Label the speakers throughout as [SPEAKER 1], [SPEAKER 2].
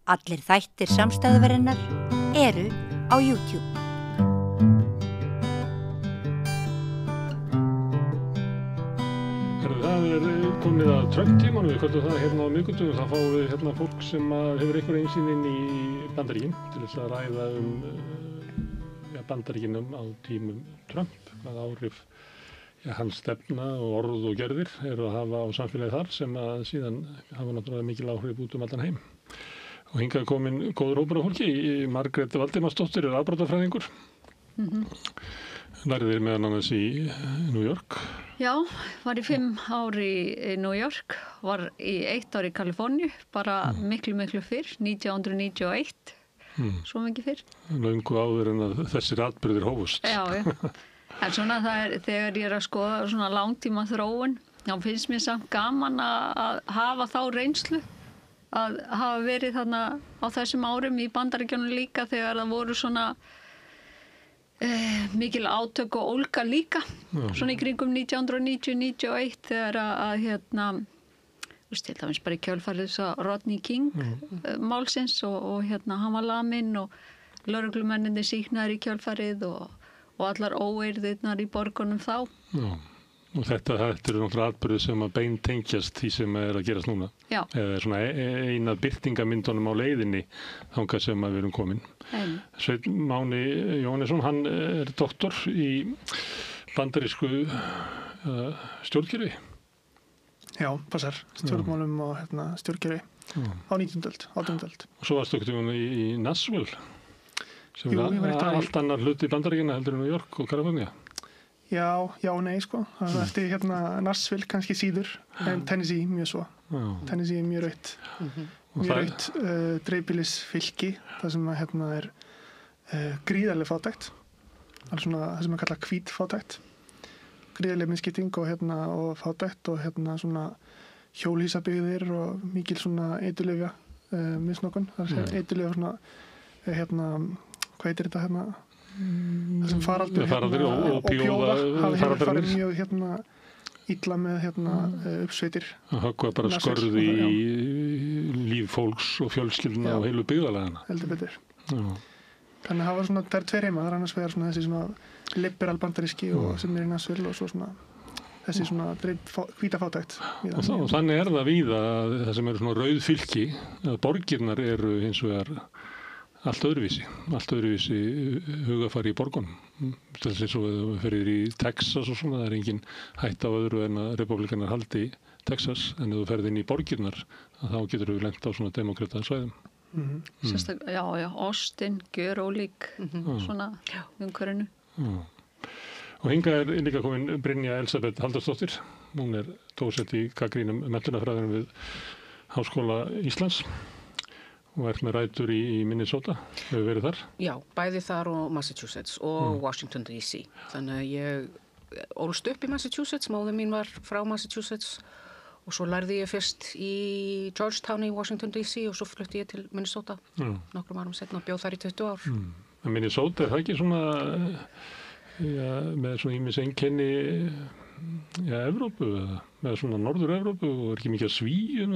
[SPEAKER 1] Allir þættir samstæðuverinnar eru á YouTube.
[SPEAKER 2] Það komið að Trump-tímanum, við kvöldum það hérna á miðvikudögum, þá fáum við hérna fólk sem hefur einhver einsýn inn í Bandaríkin til þess að ræða Bandaríkinum á tímum Trump, hvað áhrif hans stefna og orð og gerðir eru að hafa á samfélagið þar sem að síðan hafa náttúrulega mikil áhrif út allan heim. Og hingað komin góður hópur af fólki, Margrét Valdimarsdóttir afbrotafræðingur. Lærðir meðal annars í New York.
[SPEAKER 3] Já, var í 5 ár í New York, var í 1 ár í Kaliforníu, bara miklu fyrr, 1991, svo mikið fyrr.
[SPEAKER 2] Löngu áður en að þessir atburðir hófust.
[SPEAKER 3] Já. En svona þegar ég að skoða svona langtíma þróun, þá finnst mér samt gaman að hafa þá reynslu, að hafa verið þarna á þessum árum í Bandaríkjunum líka þegar það voru svona mikil átök og ólga líka, svona í kringum 1990-91 þegar til dæmis bara í kjölfarið þess að Rodney King málsins og hann var laminn og lögreglumenninni sýknaðir í kjölfarið og allar óeirðirnar í borgunum þá.
[SPEAKER 2] Já, og þetta eru náttúrulega atburðir sem að beintengjast því sem að gerast núna.
[SPEAKER 3] Já.
[SPEAKER 2] Eða svona eina birtingamyndunum á leiðinni þangað sem að við erum komin. Sveinn Máni Jóhannesson, hann er doktor í bandarísku stjórnkerfi.
[SPEAKER 4] Já, passar. Stjórnmálum og stjórnkerfi á 19. öld, 18. öld.
[SPEAKER 2] Og svo varstu í Nashville. Sem allt annar hluti í Bandaríkjanna heldur en New York og Kalifornía. Já, nei, sko. Það er eftir Nashville kannski síður, en Tennessee mjög svo. Tennessee er mjög raut. Mjög raut dreifbýlisfylki, það sem er gríðarleg fátækt. Alls svona það sem kallað hvít fátækt. Gríðarleg misskipting og fátækt og svona hjólhýsabyggðir og mikil svona eiturlyfja misnotkun. Það er eiturlyfja svona hvað heitir þetta það sem faraldur og
[SPEAKER 4] bjóða hefur farið mjög illa með uppsveitir
[SPEAKER 2] að höggva bara skörði í líf fólks og fjölskylduna og heilu byggðarlagana
[SPEAKER 4] heldur betur. Þannig að hafa svona, það 2 heima, það annars vegar svona þessi svona liberal bandaríski og sem í Nashville og svo svona þessi svona hvíta fátækt
[SPEAKER 2] og þannig það víða það sem eru svona rauð fylki að borgirnar eru hins vegar allt öðruvísi hugafari í borgunum. Þess að við fyrir í Texas og svona, það er engin hætta á öðru en að republikanar haldi í Texas, en ef þú ferð inn í borgirnar, þá getur við lent á svona demokrata svæðum.
[SPEAKER 3] Sérstaklega, já, Austin, gjörólík, svona umhverfinu.
[SPEAKER 2] Og hingað er líka komin Brynja Elísabet Halldórsdóttir, hún er dósent í gagnrýnum menntunarfræðinum við Háskóla Íslands. Og með rætur í Minnesota, hefur verið þar?
[SPEAKER 5] Já, bæði þar og Massachusetts og Washington DC. Þannig að ég ólst upp í Massachusetts, móðir mín var frá Massachusetts og svo lærði ég fyrst í Georgetown í Washington DC og svo flutti ég til Minnesota nokkrum árum seinna og bjóð þar í 20 ár.
[SPEAKER 2] Minnesota, er það ekki svona, með svona ýmis einkenni Evrópu eða með svona Norður-Evrópu og er ekki mikið að svíum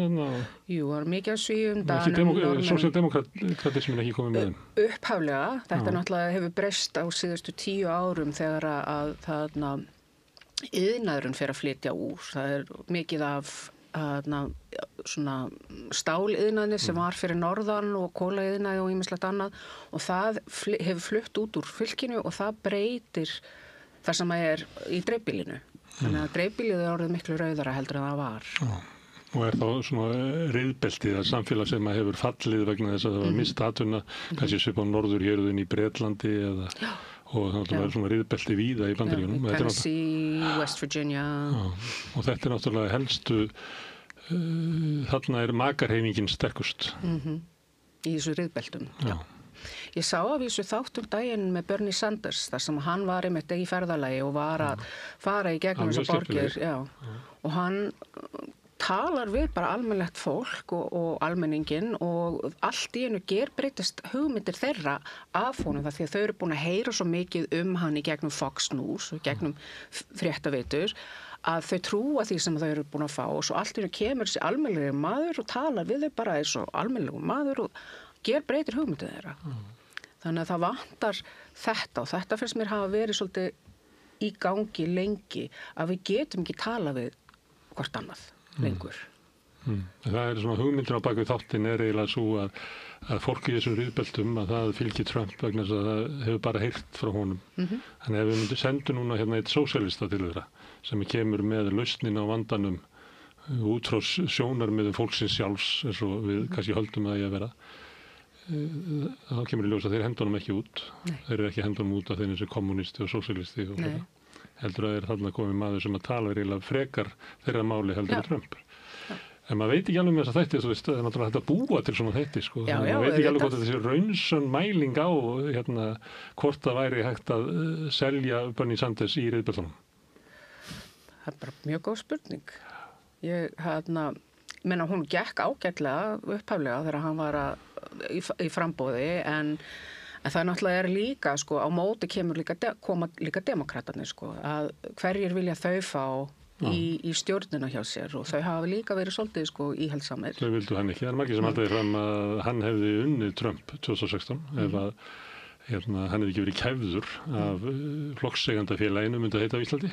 [SPEAKER 5] Jú, það er mikið að svíum
[SPEAKER 2] Sósíaldemókratismin ekki komið með þeim
[SPEAKER 5] Upphaflega, þetta náttúrulega hefur breyst á síðustu 10 árum þegar að iðnaðurinn fer að flytja úr það er mikið af svona stáliðnaði sem var fyrir norðan og kólaiðnaði og ýmislegt annað og það hefur flutt út úr fylkinu og það breytir það sem er í dreifbýlinu. Þannig að dreifbýlið er orðið miklu rauðara heldur en það var.
[SPEAKER 2] Og er þá svona riðbeltið að samfélag sem hefur fallið vegna þess að það var mist atvinna, kannski svip á norðurhéruðin í Bretlandi eða og það er svona riðbelti víða í Bandaríkjunum.
[SPEAKER 5] Tennessee, West Virginia.
[SPEAKER 2] Og þetta er náttúrulega helstu, þarna er makarheimingin sterkust.
[SPEAKER 5] Í þessu riðbeltum, já. Ég sá af þessu þáttum daginn með Bernie Sanders þar sem hann var einmitt í ferðalagi og var að fara í gegnum þessar borgir og hann talar við bara almennilegt fólk og almenningin og allt í einu gerbreytist hugmyndir þeirra af honum það því að þau eru búin að heyra svo mikið hann í gegnum Fox News og gegnum fréttaveitur að þau trúa því sem þau eru búin að fá og svo allt í einu kemur þessi almennilegi maður og talar við þau bara eins og almennilegu maður og breytir hugmyndið þeirra. Þannig að það vantar þetta og þetta finnst mér hafa verið svolítið í gangi lengi að við getum ekki tala við hvort annað lengur.
[SPEAKER 2] Það svona hugmyndir á bakvið þáttin eiginlega svo að fólk í þessum riðbeltum að það fylgir Trump vegna þess að það hefur bara heyrt frá honum. Þannig ef við myndum senda núna hérna eitt sósíalista til þeirra sem kemur með lausnin á vandanum út frá sjónarmiðum fólksins sjálfs eins og við kannski höldum að vera, þá kemur í ljós að þeir henda honum ekki út. Þeir eru ekki henda honum út af þeirra sem kommunisti og sósíalisti og heldur að þeir þarna komið maður sem að tala eiginlega frekar þeirra máli heldur en Trump. En maður veit ekki alveg með þessa þætti, þú veist, það er náttúrulega hægt að búa til svona þætti, sko. Maður veit ekki alveg hvort þetta sé raunsann mæling á, hvort það væri hægt að selja Bernie Sanders í riðbeltunum.
[SPEAKER 5] Það er bara mjög góð spurning. Meina hún gekk ágætlega upphaflega þegar hann var í framboði, en það náttúrulega líka, sko, á móti koma líka demokratarnir, sko, að hverjir vilja þau fá í stjórnina hjá sér og þau hafa líka verið svolítið sko íhaldsamir. Þau
[SPEAKER 2] vildu hann ekki. Það er margir sem haldaði fram að hann hefði unnið Trump 2016 ef að hann hefði ekki verið kæfður af flokkseigandafélaginu myndi að heita á Íslandi.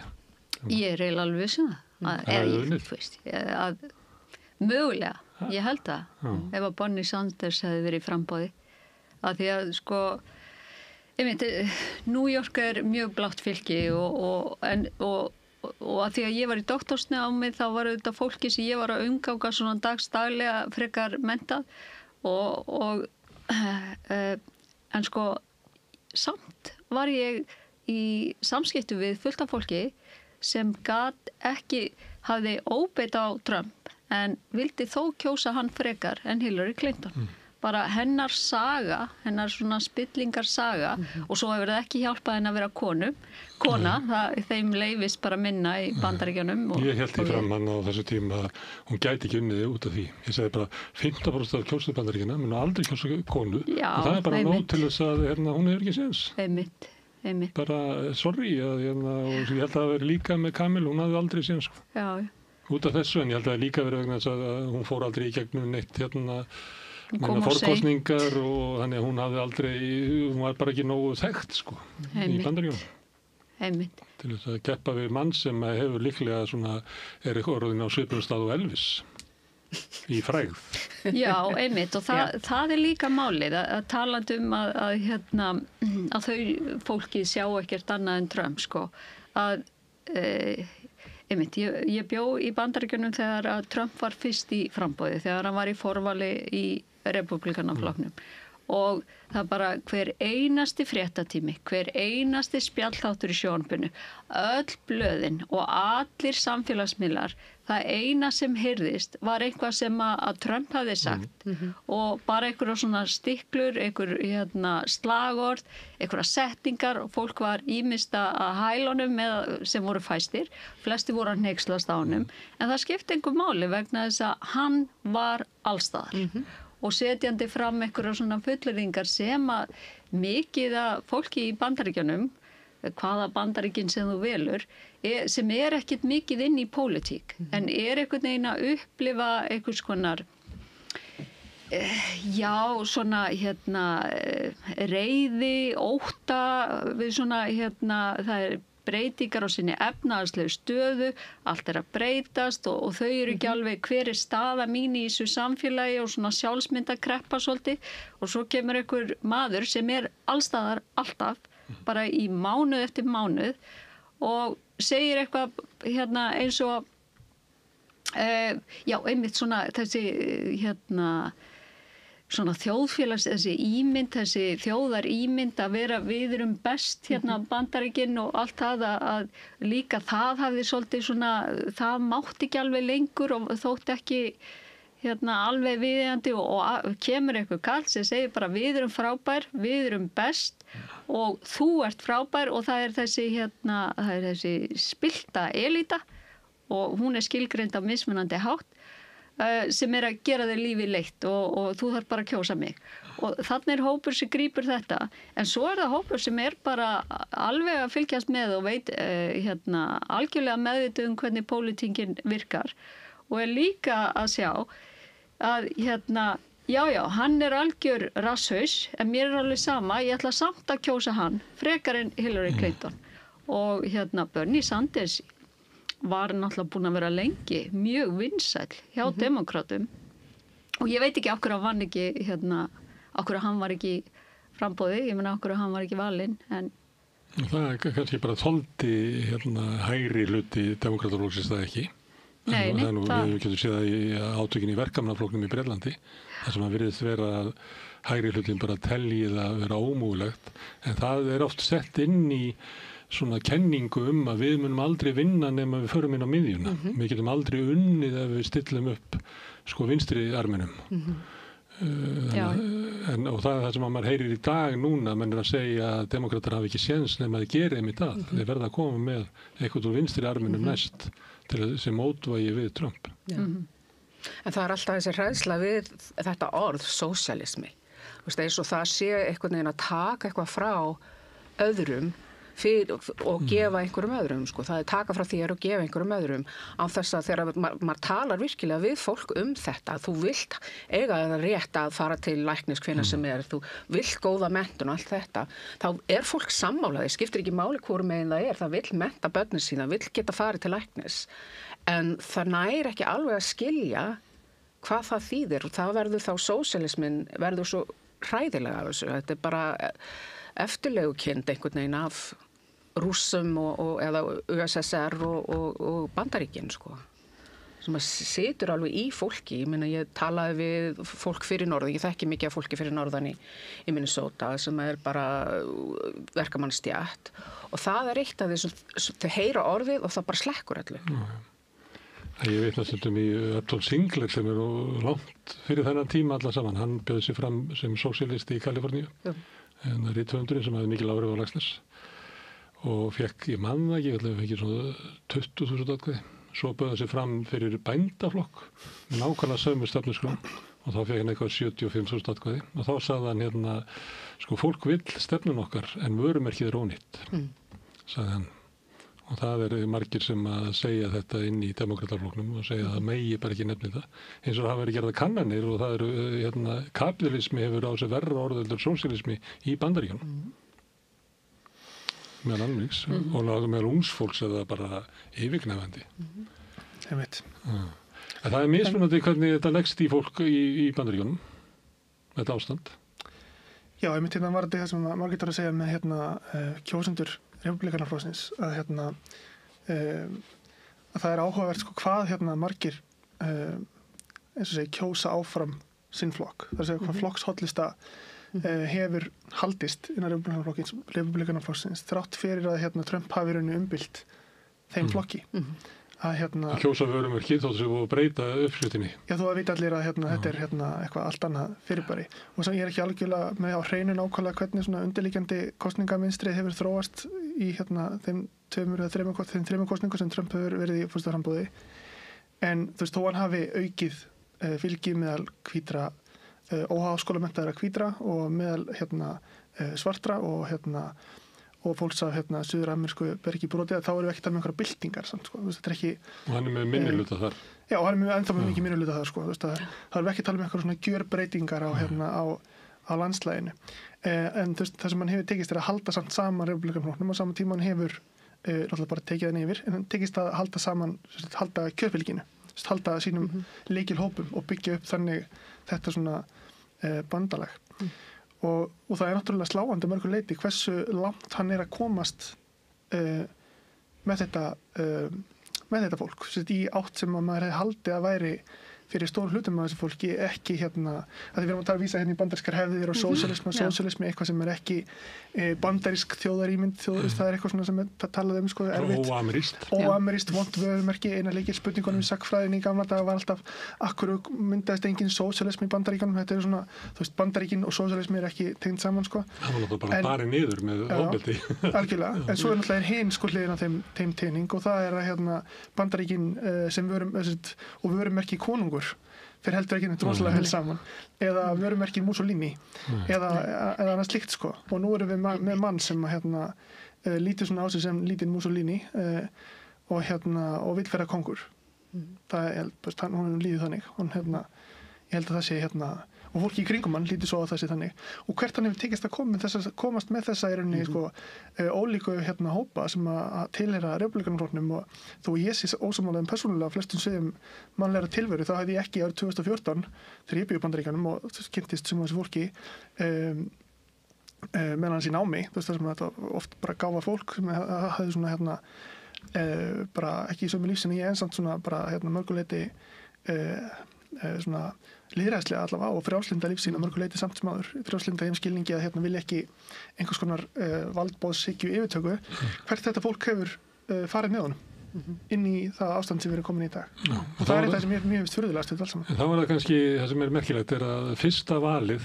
[SPEAKER 3] Ég er eiginlega alveg vissum það. Mögulega, ég held það. Ef að Bernie Sanders hefði verið í framboði. Að því að sko New York er mjög blátt fylki og að því að ég var í doktorsnámi þá var þetta fólki sem ég var að umganga svona dagstaglega frekar mentað en sko samt var ég í samskiptu við fullt af fólki sem hafði óbeit á Trump en vildi þó kjósa hann frekar en Hillary Clinton. Bara hennar saga, hennar svona spillingar saga og svo hefur það ekki hjálpað henni að vera kona, þeim leifist bara minna í Bandaríkjunum.
[SPEAKER 2] Ég held því fram hann á þessu tíma að hún gæti ekki unnið út af því. Ég segi bara 15% af kjósað Bandaríkjuna mun aldrei kjósa konu og það er bara nóg til þess að hún hefur ekki séns.
[SPEAKER 3] Einmitt.
[SPEAKER 2] Bara sorry og ég held að það veri líka með Kamil, hún hafði aldrei séns.
[SPEAKER 3] Já.
[SPEAKER 2] Út af þessu en ég held að það líka verið vegna þess að hún fór aldrei í gegnum neitt fórkostningar og þannig að hún var bara ekki nógu þekkt sko í Bandaríkjunum.
[SPEAKER 3] Einmitt.
[SPEAKER 2] Til þess að keppa við mann sem hefur líklega er orðin á svipum stað og Elvis í frægð.
[SPEAKER 3] Já, einmitt og það er líka málið að talandi að þau fólki sjá ekkert annað en Trump sko að einmitt, ég bjó í Bandaríkjunum þegar að Trump var fyrst í framboði, þegar hann var í forvali í Repúblikanaflokknum og það bara hver einasti fréttatími, hver einasti spjallþáttur í sjónvarpinu, öll blöðin og allir samfélagsmiðlar, það eina sem heyrðist var eitthvað sem að Trump hafði sagt og bara einhverja svona stiklur, einhver slagorð, einhverja setningar og fólk var ýmist að hælunum sem voru fæstir, flesti voru að hneykslast á honum, en það skipti einhver máli vegna þess að hann var allstaðar. Og setjandi fram einhverja svona fullyrðingar sem að mikið að fólki í Bandaríkjunum, hvaða Bandaríkin sem þú velur, sem ekkert mikið inn í pólitík, en einhvern veginn að upplifa einhvers konar, reiði, ótta, við það breytingar á sinni efnahagslegu stöðu, allt að breytast og þau eru ekki alveg hver staða mín í þessu samfélagi og svona sjálfsmynda kreppa svolítið og svo kemur einhver maður sem allstaðar alltaf, bara í mánuð eftir mánuð og segir eitthvað eins og einmitt svona þessi svona þjóðfélags, þessi ímynd, þessi þjóðarímynd að vera við erum best Bandaríkin og allt það að líka það hafði svolítið svona, það mátti ekki alveg lengur og þótti ekki alveg viðeigandi og kemur einhver kall sem segir bara við erum frábær, við erum best og þú ert frábær og það er þessi spillta elíta og hún er skilgreind á mismunandi hátt sem að gera þér lífi leitt og þú þarf bara að kjósa mig. Og þannig hópur sem grípur þetta, en svo það hópur sem bara alveg að fylgjast með og veit algjörlega meðvituð hvernig pólitíkin virkar og líka að sjá að já, hann algjör rasshaus, en mér alveg sama, ég ætla samt að kjósa hann, frekar en Hillary Clinton. Og Bernie Sanders var náttúrulega búin að vera lengi mjög vinsæll hjá demókratum og ég veit ekki af hverju hann vann ekki af hverju hann var ekki framboði, ég meina af hverju hann var ekki valinn, en
[SPEAKER 6] það kannski bara þoldi hægri hluti demókrataflokksins það ekki.
[SPEAKER 3] Nei,
[SPEAKER 6] við getum séð það í átökin í verkamannaflokknum í Bretlandi, þar sem að virðist vera að hægri hlutin bara teljið að vera ómögulegt, en það oft sett inn í svona kenningu að við munum aldrei vinna nema við förum inn á miðjuna. Við getum aldrei unnið ef við stillum upp vinstri arminum. Og það sem að maður heyrir í dag núna, menn að segja að demokratar hafi ekki séns nema þeir gera þeim í dag. Þeir verða að koma með eitthvað úr vinstri arminum næst til sem mótvægi við Trump.
[SPEAKER 5] En það alltaf þessi hræðsla við þetta orð, sósíalismi. Eins og það sé einhvern veginn að taka eitthvað frá öðrum og gefa einhverjum öðrum. Það taka frá þér og gefa einhverjum öðrum á þess að þegar maður talar virkilega við fólk þetta, þú vilt eiga það rétt að fara til læknis hvenær sem þú vilt góða menntun og allt þetta, þá fólk sammálaði, skiptir ekki máli hvorum megin það vill mennta börnin sína, vill geta farið til læknis, en það nær ekki alveg að skilja hvað það þýðir og það verður þá sósíalismin verður svo hræðilega af þessu, þetta bara eftirlegukind einhvern veginn af Rússum eða USSR og Bandaríkin sem að situr alveg í fólki. Ég meina, ég talaði við fólk fyrir norðan, ég þekki mikið af fólki fyrir norðan í Minnesota sem bara verkamannsstétt og það eitt af því þau heyra orðið og það bara slekkur öllu.
[SPEAKER 6] Ég veit náttúrulega í Upton Sinclair sem langt fyrir þennan tíma alla saman, hann bjöði sig fram sem sósíalisti í Kaliforníu. En rithöfundurinn sem hafði mikil áhrif á Laxness og fekk, ég man það ekki, fekk svona 20.000 atkvæði. Svo bauði sig fram fyrir bændaflokk með nákvæmlega sömu stefnuskrá og þá fekk hann eitthvað 75.000 atkvæði og þá sagði hann fólk vill stefnun okkar en vörumerkið ónýtt, sagði hann. Og það margir sem að segja þetta inn í demókrataflokknum og segja að það megi bara ekki nefni það. Eins og það hafa verið gerða kannanir og það kapitalismi hefur á sig verra orðeldur sósíalismi í Bandaríkjunum. Meðal almennings og meðal ungsfólks er það bara yfirgnæfandi.
[SPEAKER 4] Ég veit.
[SPEAKER 6] En það mismunandi hvernig þetta leggst í fólk í Bandaríkjunum, þetta ástand.
[SPEAKER 4] Já, ég myndi var þetta það sem margir að segja með kjósendur republikanaflokksins að það áhugavert hvað margir eins og segi kjósa áfram sinn flokk. Það segja hvað flokkshollista hefur haldist innan republikanaflokksins þrátt fyrir að Trump hafi umbylt þeim flokki. Að
[SPEAKER 6] kjósa vörumerkið þótt sem breyta uppslutinni.
[SPEAKER 4] Já, þú veit allir að þetta eitthvað allt annað fyrirbæri. Og ég ekki algjörlega með á hreinu nákvæmlega hvernig svona undirliggjandi kosningaminstrið hefur þróast í þeim þremur kosningum sem Trump hefur verið í forsetaframboði. En þú veist, þó hann hafi aukið fylgi meðal hvítra, óháskólamenntaðra hvítra og meðal svartra og fólks af suður-amerísku bergi broti, þá erum við ekki að tala með einhverja byltingar samt, þetta ekki.
[SPEAKER 6] Og hann með minnihluta þar.
[SPEAKER 4] Já, og hann ennþá með mikið minnihluta þar, það erum við ekki að tala með einhverja svona gjörbreytingar á landslæginu. En það sem hann hefur tekist að halda samt saman republikanaflokknum og saman tíma hann hefur náttúrulega bara tekið hann yfir, en hann tekist að halda saman, halda kjörfylginu, halda sínum lykilhópum og byggja upp þannig þetta svona bandalag. Og það náttúrulega sláandi mörgur leiti hversu langt hann að komast með þetta fólk í átt sem að maður hefði haldið að væri fyrir stór hlutum af þessu fólki ekki að því við erum að vísa í bandarískar hefðir og sósíalismi eitthvað sem ekki bandarísk þjóðarímynd, það eitthvað svona sem talað erfitt. Óamerískt, vont vörumerki, eina leikil spurningunum í sagnfræðinni í gamla daga var alltaf akkur myndaðist engin sósíalismi í Bandaríkjunum, þetta svona, þú veist, Bandaríkin og sósíalismi ekki tengd saman,
[SPEAKER 6] Það var náttúrulega bara barið niður með ofbeldi.
[SPEAKER 4] Algjörlega, en svo náttúrulega hinn hliðin á þeim teining og það að Bandaríkin sem vörumerki konungur fyrir heldur ekki neitt rosalega vel saman, eða vörumerki Mussolini eða annað slíkt sko. Og nú erum við með mann sem lítur svona á sig sem lítinn Mussolini og vill vera kongur. Það hún líður þannig. Ég held að það sé og fólki í kringum hann lítur svo á þessi þannig. Og hvert hann hefur tekist að komast með þessa í rauninni ólíku hópa sem að tilheyra repúblikanaflokknum, og þó ég sé ósammála persónulega flestum sviðum mannlegra tilveru, þá hefði ég ekki árið 2014 þegar ég byggi í Bandaríkjunum og kynntist sem þessi fólki meðan hans í námi, það sem þetta oft bara gáfa fólk sem hafði svona bara ekki í sömu lífsinni, ég samt svona bara mörguleiti svona lýðræðislega allavega og frjálslynda lífsýn að mörguleiti samt sem áður, frjálslynda þeim skilningi að vilja ekki einhvers konar valdboðshyggju yfirtöku. Hvert þetta fólk hefur farið með honum inn í það ástand sem við erum komin í dag. Og það er þetta sem mér finnst furðulegast við alls saman.
[SPEAKER 6] Þá er það kannski, það sem er merkilegt er að fyrsta valið,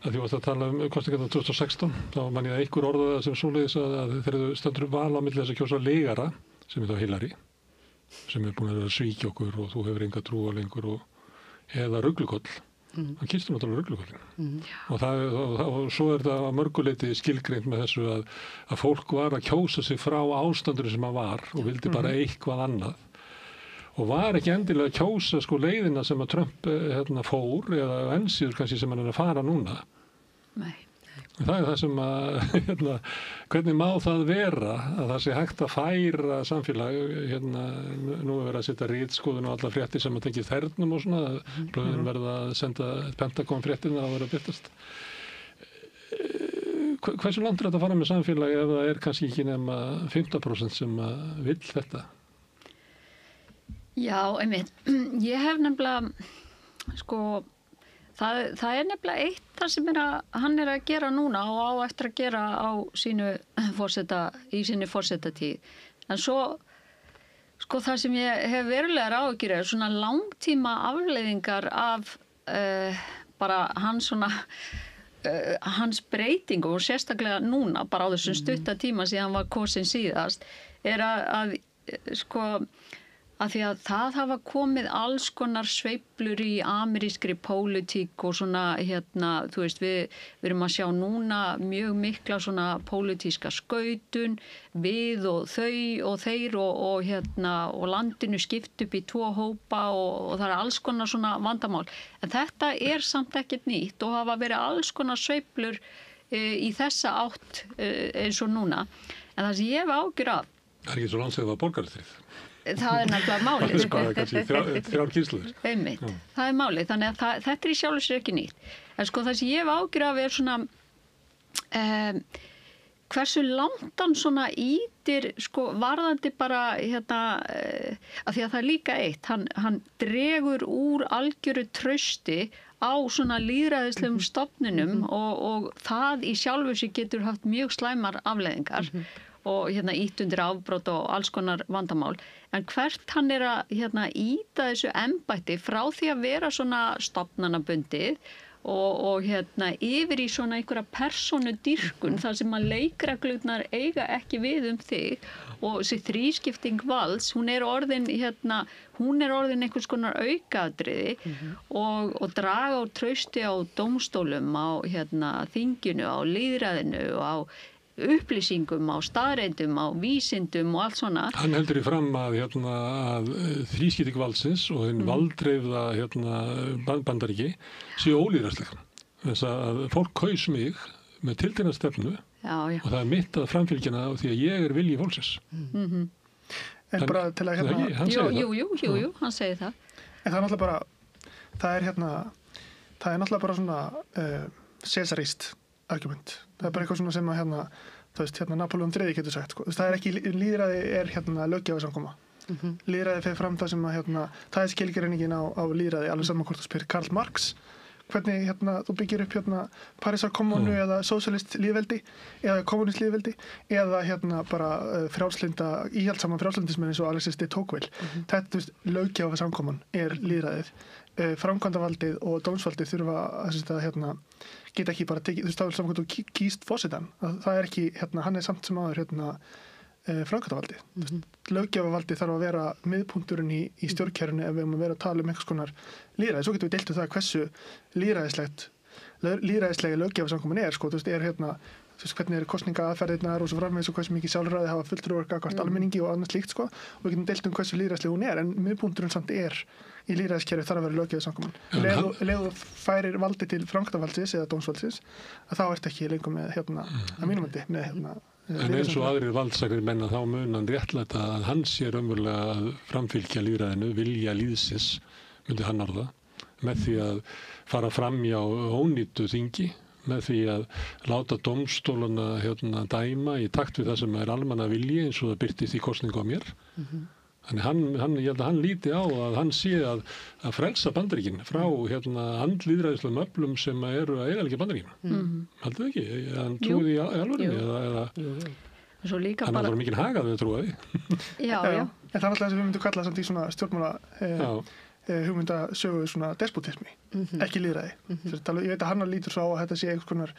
[SPEAKER 6] að því varst að tala kosningarnar 2016, þá man ég að einhver orðaði sem svoleiðis að þegar þau stendur val á milli þess að kjósa legara, sem þá Hillary, sem búin að svíkja okkur og þú hefur enga trú á lengur eða ruglukoll, hann kynstur náttúrulega ruglukollin. Og svo er það að mörguleiti skilgreint með þessu að fólk var að kjósa sig frá ástandinu sem hann var og vildi bara eitthvað annað. Og var ekki endilega að kjósa leiðina sem að Trump fór, eða ensíður kannski sem hann er að fara núna.
[SPEAKER 3] Nei.
[SPEAKER 6] Það er það sem að, hvernig má það vera að það sé hægt að færa samfélag, nú er verið að setja ritskoðun og alla fréttir sem að tengja þernum og svona, blöðin verða að senda Pentagon fréttirna að vera að byrtast. Hversu langt er þetta að fara með samfélag ef það er kannski ekki nema 15% sem vill þetta?
[SPEAKER 3] Já, einmitt. Ég hef nefnilega, það er nefnilega eitt það sem hann er að gera núna og á eftir að gera í sinni forsetatíð. En svo, það sem ég hef verulega áhyggjur er svona langtíma afleiðingar af bara hans breytingu, og sérstaklega núna, bara á þessum stutta tíma síðan hann var kosinn síðast, er að því að það hafa komið alls konar sveiflur í amerískri pólitík og svona, þú veist, við erum að sjá núna mjög mikla svona pólitíska skautun, við og þau og þeir og landinu skipt upp í 2 hópa og það er alls konar svona vandamál. En þetta er samt ekkert nýtt og hafa verið alls konar sveiflur í þessa átt eins og núna. En það sem ég hef ágjur af.
[SPEAKER 6] Það er ekki svo langt sem það var borgarastríð.
[SPEAKER 3] Það er nefnilega málið.
[SPEAKER 6] Það er kannski 3 kynslóðir.
[SPEAKER 3] Einmitt, það er málið. Þannig að þetta er í sjálfu sér ekki nýtt. En það sem ég hef ágjur af er svona hversu langt hann svona ítir varðandi bara af því að það er líka eitt. Hann dregur úr algjöru trausti á svona lýðræðislegum stofnunum og það í sjálfu sér getur haft mjög slæmar afleiðingar. Og ítt undir afbrot og alls konar vandamál. En hvert hann er að íta þessu embætti frá því að vera svona stofnanabundið og yfir í svona einhverja persónudýrkun þar sem að leikreglurnar eiga ekki við þig og þessi þrískipting valds, hún er orðin einhvers konar aukaatriði og draga úr trausti á dómstólum, á þinginu, á lýðræðinu og á upplýsingum, á staðreyndum, á vísindum og allt svona.
[SPEAKER 6] Hann heldur í fram að þrískipting valdsins og hinn valdreifða Bandaríki séu ólýðræðisleg. Þess að fólk kaus mig með tiltekna stefnu og það er mitt að framfylgjana því að ég er vilji fólksins.
[SPEAKER 4] En bara til að
[SPEAKER 3] Jú, hann segir það.
[SPEAKER 4] En það er náttúrulega bara það er náttúrulega bara svona Cæsarískt argument. Það er bara eitthvað svona sem að þú veist, Napóleon III getur sagt, það er ekki, lýðræði er löggjafarsamkoma. Lýðræði fer fram það sem að það er skilgreiningin á lýðræði, alveg saman hvort þú spyr Karl Marx, hvernig þú byggir upp Parísar kommúnu eða sósíalist lýðveldi eða kommunist lýðveldi eða bara íhaldsaman frjálslyndismenn eins og Alexis de Tocqueville. Þetta, þú veist, löggjafarsamkoman er lýðræðið. Framkvæmdavaldið og dómsvaldið þurfa að geta ekki bara tekið, þú veist, þá er saman hvað þú kýst forsetann. Það er ekki, hann er samt sem áður framkvæmdavaldi. Löggjafarvaldi þarf að vera miðpunkturinn í stjórnkerfinu ef við erum að vera að tala einhvers konar lýðræði. Svo getum við deilt það hversu lýðræðislega löggjafarsamkoman sko, hvernig kosningaaðferðirnar og svo framvegis og hversu mikið sjálfræði hafa fulltrúar gagnvart almenningi og annað slíkt sko, og við getum deilt hversu lýðræðislega hún en miðpunkturinn samt í lýðræðiskerfi þarf að vera löggjafarsamkoman. Leðu færir valdi til framkvæmdavaldsins eða dómsvaldsins að þá ert ekki lengur með að mínum mati með
[SPEAKER 6] En eins og aðrir valdsakir menna þá munan réttlæta að hann sé raunverulega að framfylgja lýðræðinu, vilja lýðsins, myndi hann orða, með því að fara fram hjá ónýttu þingi, með því að láta dómstólana dæma í takt við það sem almanna vilji eins og það birtist í kosningu á mér. Þannig ég held að hann líti á að hann sé að frelsa Bandaríkin frá andlýðræðislegum öflum sem eru að eiga ekki Bandaríkin. Haldið ekki? Hann trúið í alvörunni eða hann var mikið hagað við trúið því.
[SPEAKER 3] Já.
[SPEAKER 4] En það er alltaf þess að við myndum kalla samt í svona stjórnmála hugmyndasögu svona despotismi, ekki lýðræði. Ég veit að hann lítur svo á að þetta sé einhvers konar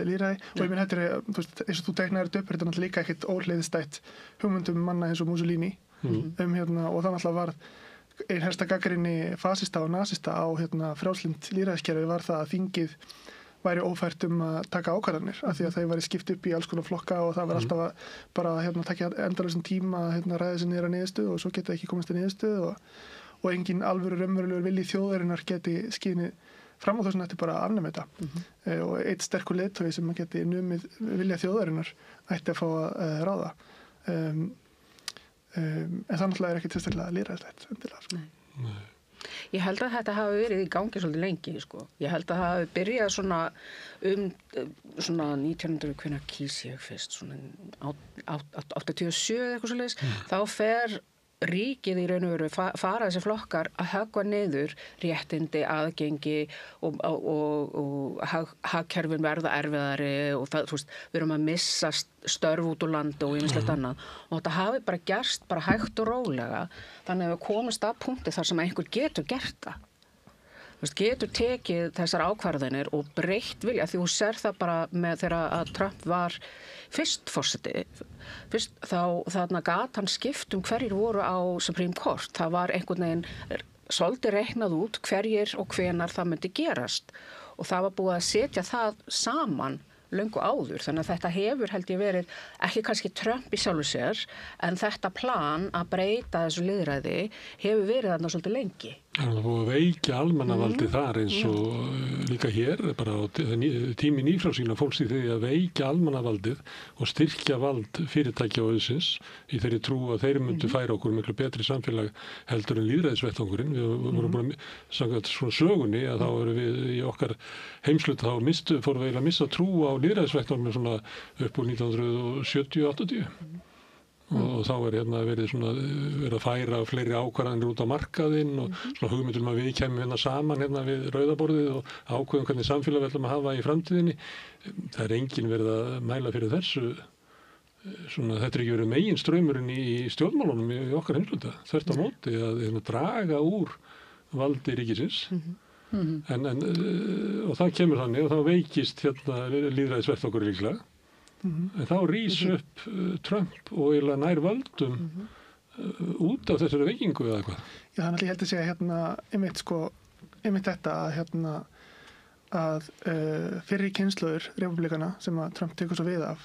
[SPEAKER 4] lýðræði og ég minn þetta eins og þú teiknaðir þetta upp, þetta er náttúrulega líka ekkert óhleiðstætt hugmyndum manna eins og Mussolini og það náttúrulega var einn helsta gagnrýni fasista og nasista á frjálslynd lýðræðiskerfi var það að þingið væri ófært að taka ákvarðanir af því að þau væri skipt upp í alls konar flokka og það var alltaf að bara taka endalausum tíma að ræða sér niður að niðurstöðu og svo geta ekki komast að niðurstöðu og engin alvöru raunverulegur vilji þjóðarinnar geti skynið fram á þessum ætti bara að afnema þetta og eitt sterkur leiðtogi sem geti numið vilja þjóðarinnar ætti að fá að ráða en það náttúrulega ekki tilstaklega lýðræðislegt endilega sko.
[SPEAKER 5] Ég held að þetta hafi verið í gangi svolítið lengi sko. Ég held að það hafi byrjað svona 1900 hvenær kýs ég fyrst svona 87 eða eitthvað svoleiðis þá fer ríkið í raun og veru fara þessi flokkar að höggva niður réttindi, aðgengi og hagkerfin verða erfiðari og það, við erum að missa störf út úr landi og ýmislegt annað og þetta hafi bara gerst bara hægt og rólega þannig að við komumst að punkti þar sem einhver getur gert það. Getur tekið þessar ákvarðanir og breytt vilja því þú sér það bara með þegar að Trump var fyrst forseti þá þarna gat hann skipt hverjir voru á Supreme Court það var einhvern veginn svolítið reiknað út hverjir og hvenar það myndi gerast og það var búið að setja það saman löngu áður þannig að þetta hefur held ég verið ekki kannski Trump í sjálfu sér en þetta plan að breyta þessu lýðræði hefur verið þarna svolítið lengi.
[SPEAKER 6] Það er búið að veikja almannavaldi þar eins og líka hér bara á tími nýfrjálsíkna fólks í því að veikja almannavaldið og styrkja vald fyrirtækja og auðsins í þeirri trú að þeir myndu færa okkur miklu betri samfélag heldur en lýðræðisvettvangurinn. Við vorum bara samkvæmt svona sögunni að þá erum við í okkar heimsluta þá fórum við að missa trú á lýðræðisvettvangunum svona upp úr 1970-80 og þá verið að færa fleiri ákvarðanir út á markaðinn og svona hugmyndum að við kemum saman við rauðaborðið og ákveðum hvernig samfélag við ætlum að hafa í framtíðinni. Það er enginn verið að mæla fyrir þessu. Þetta er ekki verið megin straumurinn í stjórnmálunum í okkar heimsluta. Þvert á móti að draga úr valdi ríkisins. Og það kemur þannig og þá veikist lýðræðisvettvangur líklega. En þá rís upp Trump og eiginlega nær völdum út af þessari veikingu eða eitthvað.
[SPEAKER 4] Já, þannig að ég held að segja einmitt þetta að fyrri kynslóður republikana sem að Trump tekur svo við af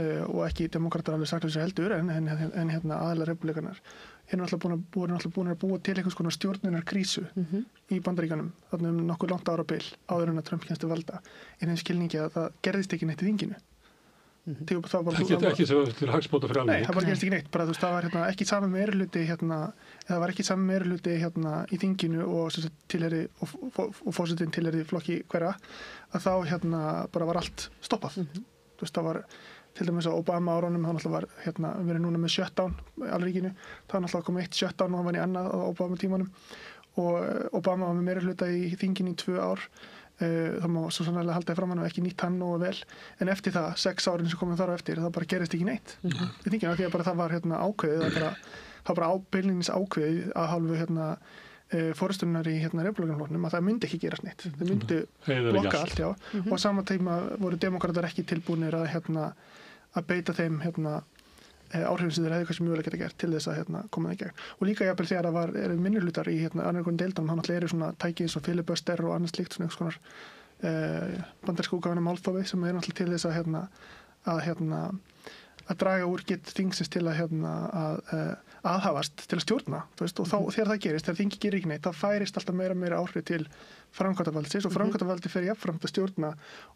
[SPEAKER 4] og ekki demokratar alveg sagt þessu heldur en aðalega republikanar voru náttúrulega búin að búa til einhvers konar stjórnunarkrísu í Bandaríkjunum þarna nokkuð langt árabil áður en að Trump kemst til valda í þeim skilningi að það gerðist ekki neitt í þinginu.
[SPEAKER 6] Ekki til hagsbóta fyrir alveg.
[SPEAKER 4] Nei, það bara gerist ekki neitt. Bara, það var ekki sami meirihluti það var ekki sami meirihluti í þinginu og tilheyri og forsetinn tilheyri flokki hverja að þá bara var allt stoppað. Það var til dæmis á Obama árunum þá var verið núna með shutdown alríkinu. Það var náttúrulega komið eitt shutdown og hann var í annað á Obama tímanum og Obama var með meirihluta í þinginu í 2 ár. Það má svo sannlega halda fram hann og ekki nýtt hann og vel en eftir það 6 árin sem komum þar á eftir það bara gerist ekki neitt í þinginu því að bara það var ákveðið það bara ábyrðinins ákveðið að hálfu forystunnar í republikanaflokknum að það myndi ekki gerast neitt það myndi blokka allt og á sama tíma voru demokratar ekki tilbúnir að beita þeim áhrifin sem þeir hefði kannski mjögulega geta gert til þess að koma það í gegn. Og líka jafnvel þegar það eru minnihlutar í annar konar deildunum, þá náttúrulega eru svona tæki eins og filibuster og annars slíkt, svona einhvers konar bandarísku útgáfuna málþófi sem er náttúrulega til þess að draga úr get þingsins til að aðhafast til að stjórna, þú veist, og þegar það gerist, þegar þingi gerir ekki neitt, þá færist alltaf meira áhrif til framkvæmdarvaldsins og framkvæmdarvaldi fer jafnframt að stjórna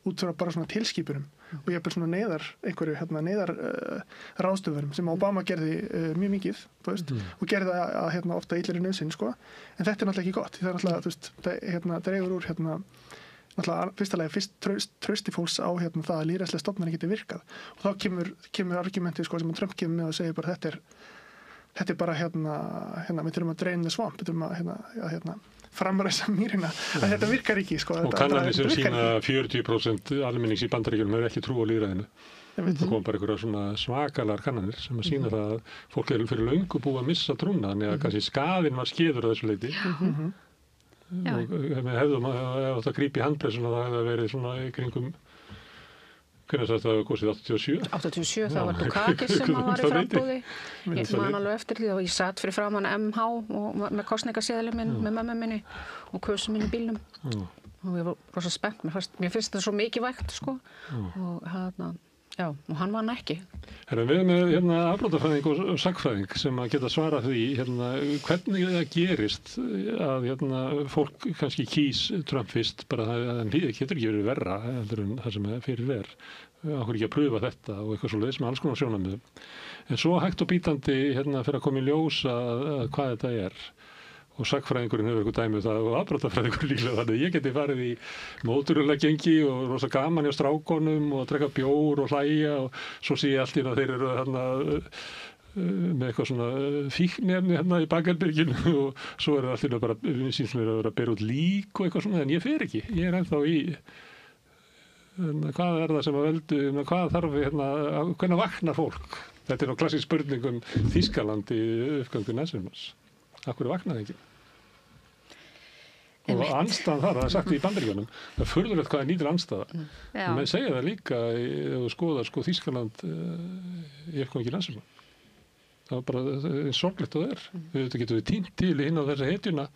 [SPEAKER 4] út frá bara svona tilskipunum og jafnvel svona neyðar ráðstöfunum sem Obama gerði mjög mikið, þú veist, og gerði það ofta illri nauðsyn, sko, en þetta er náttúrulega ekki gott, því það er náttúrulega, þú veist, dregur úr náttúrulega fyrst trausti fólks á það að lýðræðislega stofnanir geti virkað og þá kemur argumentið, sko, sem Trump kemur með og segir bara þetta er bara við þurfum að drain the swamp, við þurfum að framræsa mýrina, að þetta virkar ekki, sko.
[SPEAKER 6] Og kannanir sem sína 40% almennings í Bandaríkjunum hefur ekki trú á lýðræðinu. Það kom bara einhverja svona svakalar kannanir sem að sína það að fólk er fyrir löngu búið að missa trúna, en kannski skaðinn var skeður að þessu leyti. Og ef það grípi handpressuna það hefði verið svona í kringum, hvernig það var góðsið
[SPEAKER 5] 87, það var Dukakis sem var í frambúði. Ég man alveg eftir því og ég satt fyrir framan MH og með kosningaseðli minn með mömmu minni og kösum minn í bílnum og ég var rosa spennt, mér finnst þetta svo mikið vægt, sko, og já, og hann vann ekki.
[SPEAKER 6] Við erum með afbrotafræðing og sagnfræðing sem að geta svarað því hvernig það gerist að fólk kannski kýs Trump fyrst, bara það getur ekki verið verra heldur en það sem fyrir okkur ekki að pröfa þetta og eitthvað svoleiðis með alls konar sjónarmiðum. En svo hægt og bítandi fyrir að koma í ljós að hvað þetta er. Og sagnfræðingurinn hefur eitthvað dæmi það og afbrotafræðingurinn líklega, þannig að ég geti farið í móturulega gengi og rosa gaman hjá strákonum og drekka bjór og hlæja og svo sé ég allt í að þeir eru með eitthvað svona fíknefni í bakherberginu og svo er það allt í bara, síns mér að vera að bera út lík og eitthvað svona, en ég fer ekki, ég er ennþá í hvað er það sem að veldu, hvað þarf hvernig vaknar fólk? Þetta er klassísk spurning Þýskaland í uppgangu næsumars. Akkur vaknaði ekki. Og andstaðan það er sagt í Bandaríkjunum, það er furðulegt hvað er nýtir andstaða. En menn segja það líka ef þú skoðar Þýskaland í uppgangi næsumar. Það var bara sorglegt og það er. Við getum við tínt til inn á þessa hetjuna,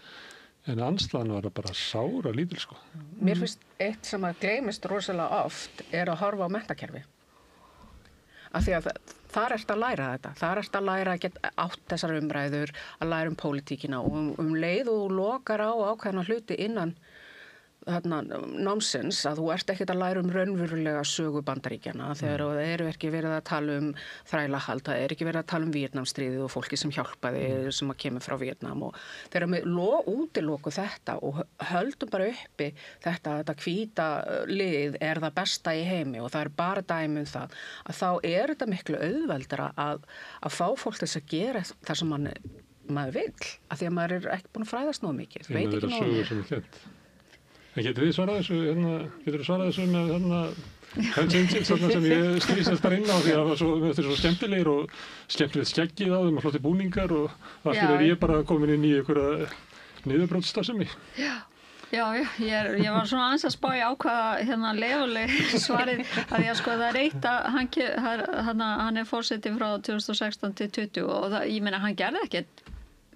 [SPEAKER 6] en andstaðan var bara sára lítil, sko.
[SPEAKER 5] Mér finnst eitt sem að gleymist rosalega oft er að horfa á menntakerfi. Af því að þar ert að læra þetta, þar ert að læra að geta átt þessar umræður, að læra pólitíkina og leið og lokar á ákveðna hluti innan námsins að þú ert ekkert að læra raunverulega sögu Bandaríkjanna þegar það eru ekki verið að tala þrælahald, það er ekki verið að tala Víetnamstríðið og fólki sem hjálpaði sem að kemur frá Víetnam og þegar við útiloku þetta og höldum bara uppi þetta hvíta lið er það besta í heimi og það er bara dæmi það að þá er þetta miklu auðveldara að fá fólk þess að gera það sem maður vill, af því að maður er ekki búin að fræðast nóg mikið, veit ekki nóg mikið.
[SPEAKER 6] En getur þið svarað þessu með Hensingins sem ég strísast bara inn á því að þetta er svo skemmtilegir og skemmtilegt skeggið á þeim og flotti búningar og allir er ég bara komin inn í einhverja niðurbrotstarfsemi.
[SPEAKER 3] Já, ég var svona aðeins að spá í ákvaða lefuleg svarið að því að sko það er eitt að hann er forseti frá 2016 til 20 og það, ég meina hann gerði ekkert.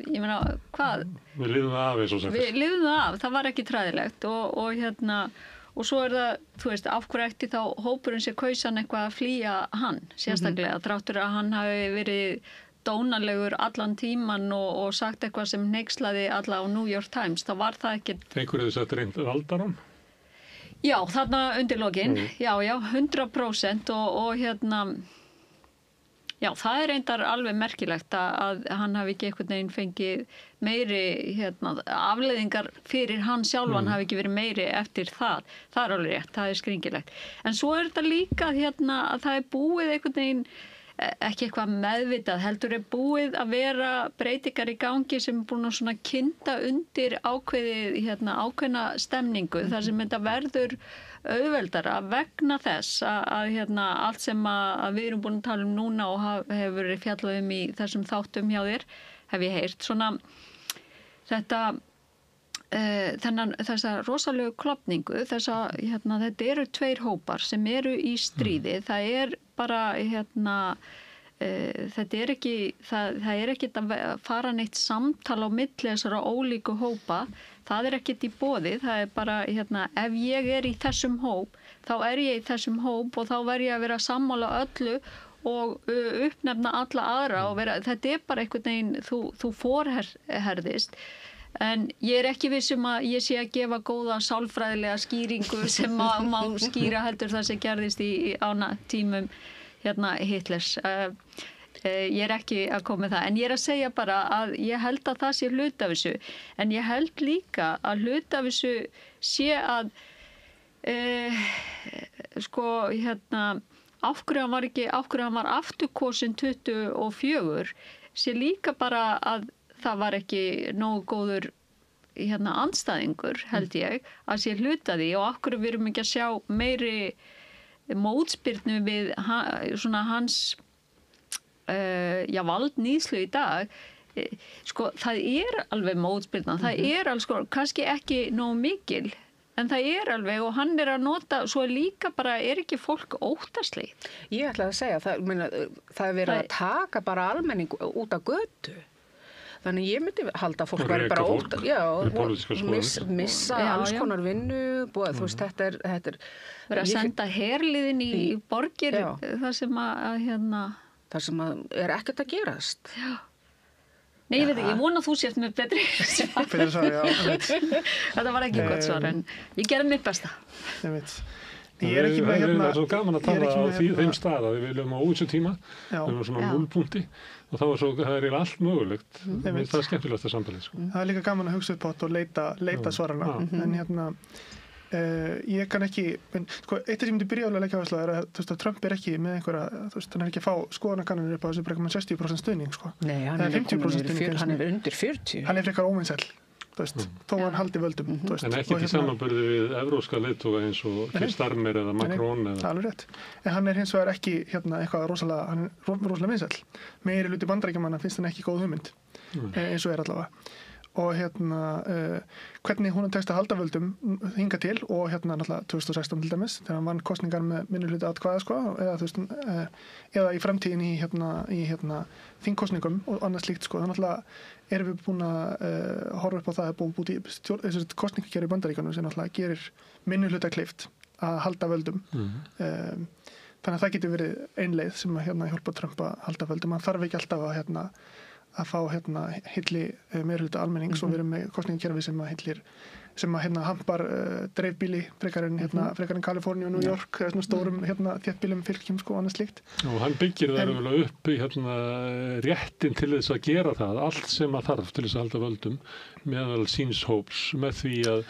[SPEAKER 3] Ég meina, hvað?
[SPEAKER 6] Við lifðum það af eins og sagt.
[SPEAKER 3] Við lifðum það af, það var ekki træðilegt og svo er það, þú veist, af hverju ætti þá hópurinn sem kaus hann eitthvað að flýja hann, sérstaklega, þráttur að hann hafi verið dónalegur allan tíman og sagt eitthvað sem hneykslaði alla á New York Times, þá var það ekkert...
[SPEAKER 6] Einhverju þess að reynd valdar hann?
[SPEAKER 3] Já, þarna undir lokin, já, 100% og Já, það er reyndar alveg merkilegt að hann hafi ekki einhvern veginn fengið meiri afleiðingar fyrir hann sjálfan hafi ekki verið meiri eftir það. Það er alveg rétt, það er skringilegt. En svo er þetta líka að það er búið einhvern veginn, ekki eitthvað meðvitað, heldur er búið að vera breytingar í gangi sem er búin að svona kynda undir ákveðna stemningu, þar sem þetta verður auðveldara vegna þess að allt sem að við erum búin að tala núna og hefur verið fjallað í þessum þáttum hjá þér, hef ég heyrt svona þessa rosalegu klofningu, þetta eru tveir hópar sem eru í stríði, það er bara þetta er ekki, það er ekki að fara neitt samtal á milli þessara ólíku hópa, það er ekkert í boði, það er bara, ef ég er í þessum hóp, þá er ég í þessum hóp og þá verð ég að vera sammála öllu og uppnefna alla aðra og þetta er bara einhvern veginn, þú forherðist. En ég er ekki viss að ég sé að gefa góða sálfræðilega skýringu sem má skýra heldur það sem gerðist á tímum Hitlers. Ég er ekki að koma með það, en ég er að segja bara að ég held að það sé hluti af þessu, en ég held líka að hluti af þessu sé að af hverju hann var afturkosinn 24 sé líka bara að það var ekki nógu góður andstæðingur, held ég, að sé hluta því og af hverju við erum ekki að sjá meiri mótspyrnu við hans valdníðslu í dag. Það er alveg mótspyrna, það er alveg kannski ekki nógu mikil, en það er alveg og hann er að nota, svo líka bara er ekki fólk óttaslegið.
[SPEAKER 5] Ég ætlaði að segja, það er verið að taka bara almenning út af götu. Þannig ég myndi halda að fólk væri bara missa alls konar vinnu, þú veist, þetta er
[SPEAKER 3] verið að senda herliðin í borgir, það sem
[SPEAKER 5] það sem er ekkert að gerast.
[SPEAKER 3] Já. Nei, ég veit ekki, ég vona að þú sért með betri þetta var ekki gott svar, en ég gerði mitt besta.
[SPEAKER 4] Ég veit. Ég er ekki með
[SPEAKER 6] Það er svo gaman að tala á þeim stað að við viljum á óvissu tíma, við erum svona núllpunkti og það er allt mögulegt. Það er skemmtilegt að samtalið.
[SPEAKER 4] Það er líka gaman að hugsa upp átt og leita svarana. En ég kann ekki, eitt af sem ég byrja að leggja áherslu er að Trump er ekki með einhverja, hann er ekki að fá skoðanakannanir upp á þessu bara með 60% stuðning.
[SPEAKER 5] Nei, hann er undir 40.
[SPEAKER 4] Hann er frekar óvinsæll. Þó hann haldi völdum.
[SPEAKER 6] En ekki til samanburði við evrópska leiðtoga eins og Keir Starmer eða Macron.
[SPEAKER 4] Alveg rétt. En hann er hins vegar ekki eitthvað rosalega vinsæll. Meiri hluti Bandaríkjamanna finnst hann ekki góð hugmynd, eins og er allavega. Og hvernig hún tekst að halda völdum hinga til og náttúrulega 2016 til dæmis, þegar hann vann kosningar með minnihluta atkvæða, eða í framtíðin í þingkosningum og annað slíkt, þannig náttúrulega erum við búin að horfa upp á það að búið í kosningakerfi í Bandaríkjunum sem náttúrulega gerir minnihluta kleift að halda völdum. Þannig að það getur verið ein leið sem hjálpa Trump að halda völdum. Hann þarf ekki alltaf að fá hilli meirihluta almennings og við erum með kosningakerfi sem hampar dreifbíli frekar en Kaliforníu og New York, stórum þéttbílum fylgjum og annað slíkt.
[SPEAKER 6] Og hann byggir það upp í réttin til þess að gera það, allt sem að þarf til þess að halda völdum meðal síns hóps, með því að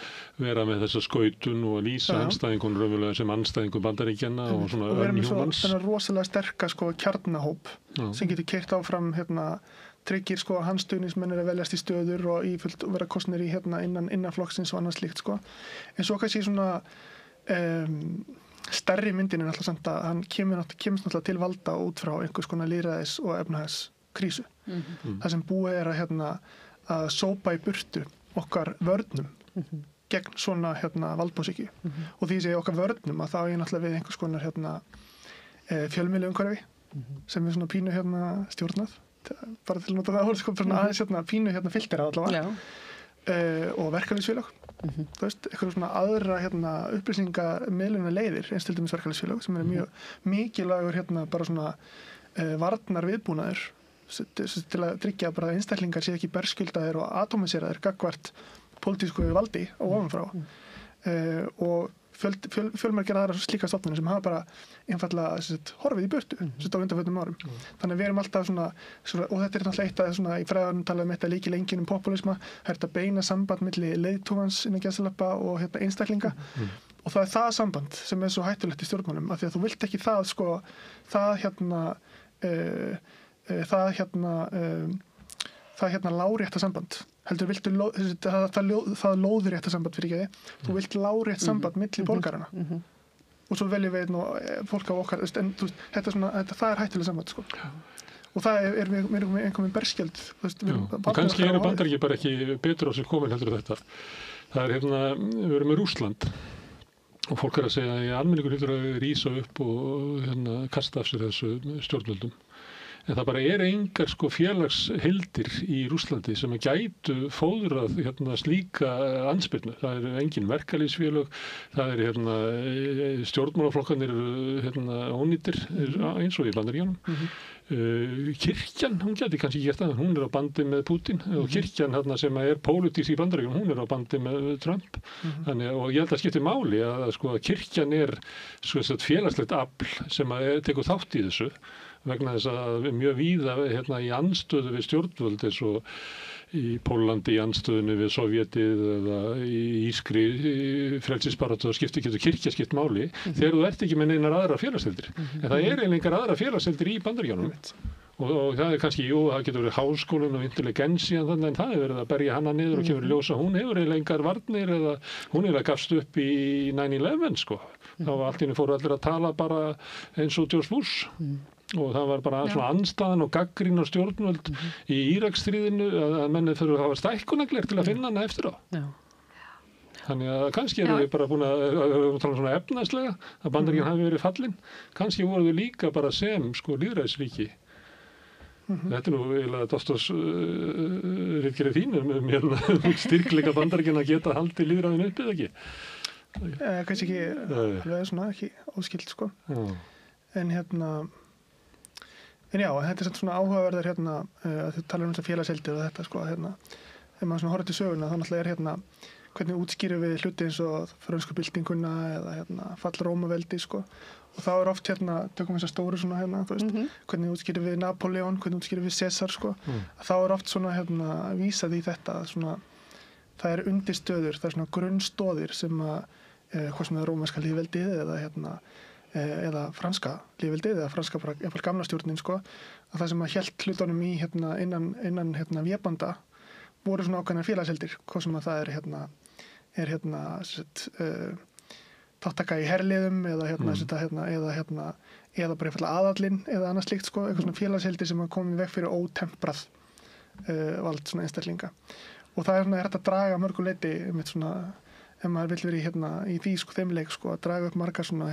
[SPEAKER 6] vera með þessa skautun og lýsa andstæðingun raunverulega sem andstæðingun Bandaríkjanna og svona
[SPEAKER 4] unhumans. Og við erum svo rosalega sterka kjarnahóp sem getur keyrt áfram tryggir hans stuðningsmenn að veljast í stöður og vera kosnir í innan flokksins og annað slíkt. En svo kannski svona stærri myndin er alltaf samt að hann kemst náttúrulega til valda út frá einhvers konar lýðræðis og efnahagskrísu. Það sem búið er að sópa í burtu okkar vörnum gegn svona valdmúsíki. Og því sé okkar vörnum að þá er náttúrulega við einhvers konar fjölmiðlaumhverfi sem við svona pínu stjórnað. Bara til að nota það aðeins pínu filtera allavega og verkalýðsfélög eitthvað svona aðra upplýsingamiðlunar leiðir eins til dæmis verkalýðsfélög sem mjög mikilvægur bara svona varnar viðbúnaður til að tryggja bara að einstaklingar sé ekki berskjöldaðir og atómiseraðir gagnvart pólitísku valdi og ofanfrá og fjölmargir aðra slíka stofnanir sem hafa bara einfaldlega horfið í burtu á undanförnum árum. Þannig að við erum alltaf svona og þetta er náttúrulega eitt að í fræðunum talað eitt að lykilengin populisma, það er að beina samband milli leiðtogans innan gæsalappa og einstaklinga og það er það samband sem er svo hættulegt í stjórnmálum af því að þú vilt ekki það lárétta samband heldur viltu það lóðrétta samband fyrir ekki þú vilt lárétt samband milli borgarana og svo veljum við fólk á okkar en það er hættulega samband og það er með einhverjum berskjöld
[SPEAKER 6] kannski eru Bandaríki bara ekki betur á sig komin heldur þetta það er við erum með Rússland og fólk að segja að almenningur heldur að rísa upp og kasta af sér þessu stjórnvöldum En það bara engar sko félagsheildir í Rússlandi sem að gætu fóðrað slíka andspyrnu. Það engin verkalýðsfélög, það stjórnmálaflokkarnir ónýtir eins og í Bandaríkjunum. Kirkjan, hún gæti kannski gert það, hún á bandi með Putin og kirkjan sem pólitísk í Bandaríkjunum, hún á bandi með Trump. Þannig, og ég held að skipti máli að kirkjan félagslegt afl sem tekur þátt í þessu vegna þess að mjög víða í andstöðu við stjórnvöld eins og í Pólandi í andstöðunni við Sovjetið eða í ískri frelsisbaráttu og getur kirkja skipt máli þegar þú ert ekki með neinar aðra félagsheildir. En það engar aðra félagsheildir í Bandaríkjunum. Og það kannski, það getur verið háskólinn og intelligensían þannig, en það verið að berja hana niður og kemur í ljós að hún hefur engar varnir eða hún gafst upp í 9/11 sko. Þá allt í einu fóru allir að tala bara eins og George Bush. Og það var bara svona andstaðan og gagnrýni og stjórnvöld í Íraksstríðinu að menni þurfa að hafa stækkunagler til að finna hana eftir á. Já. Þannig að kannski við bara búin að tala svona efnaðslega að Bandaríkin hafi verið fallin. Kannski voru þau líka bara sem lýðræðisríki. Þetta nú eiginlega Dostors ritgerið þín styrkleika Bandaríkin að geta haldið lýðræðinu upp eða ekki?
[SPEAKER 4] Kannski ekki, ekki óskilt sko. En En já, þetta svona áhugaverðar að þau talar þessar félagsheildir og þetta sko ef maður horfir til söguna þá náttúrulega hvernig útskýrum við hluti eins og frönsku byltinguna eða fall Rómaveldi sko og þá oft tökum þessar stóru svona þú veist, hvernig útskýrum við Napoleon, hvernig útskýrum við Cæsar sko þá oft svona vísað í þetta svona það undirstöður, það svona grunnstóðir sem að hvað sem rómverska lýðveldið eða franska lýðveldið eða franska gamla stjórnin sko að það sem að hélt hlutunum í innan vébanda voru svona ákveðnar félagsheildir hvað sem að það þáttaka í herliðum eða eða bara einfallega aðallinn eða annað slíkt sko eitthvað svona félagsheildir sem að komið veg fyrir ótemprað vald svona einstaklinga og það svona hægt að draga mörgu leyti svona ef maður vill verið í því sko þeimleik sko að draga upp margar svona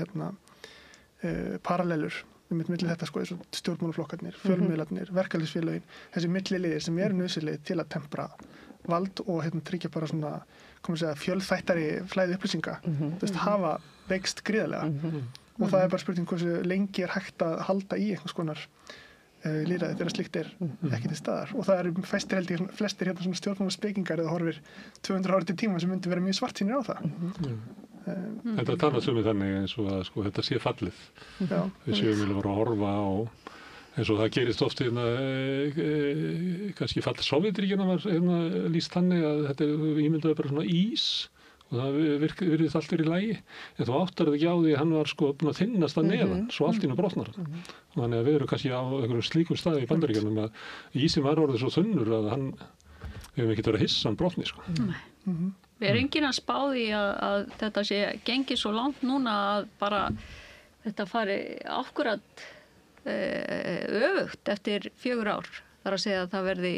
[SPEAKER 4] parallelur milli þetta sko stjórnmálaflokkarnir, fjölmiðlarnir, verkalýðsfélögin þessi milliliðir sem nauðsynlegir til að tempra vald og tryggja bara svona fjölþættari flæði upplýsinga hafa veikst gríðarlega og það bara spurning hversu lengi hægt að halda í einhvers konar lýðræði þegar slíkt ekki til staðar og það flestir svona stjórnmálaspekingar eða horfir 200 árið til tíma sem myndi vera mjög svartsýnir á það
[SPEAKER 6] Þetta talar sumið þannig eins og að þetta sé fallið. Við séum vilja vera að horfa á eins og það gerist oft kannski fall Sovétríkjanna var lýst þannig að þetta ímyndaði bara svona ís og það virðist allt verið í lagi en þú áttar þetta ekki á því að hann var búin að þynnast að neðan svo allt í einu brotnar þannig að við erum kannski á einhverjum slíkum staði í Bandaríkjunum að ísinn var orðið svo þunnur að við hefum ekki verið að hissa hann brotni sko.
[SPEAKER 3] Við erum enginn að spá því að þetta sé gengið svo langt núna að bara þetta fari akkurat öfugt eftir 4 ár. Það að segja að það verði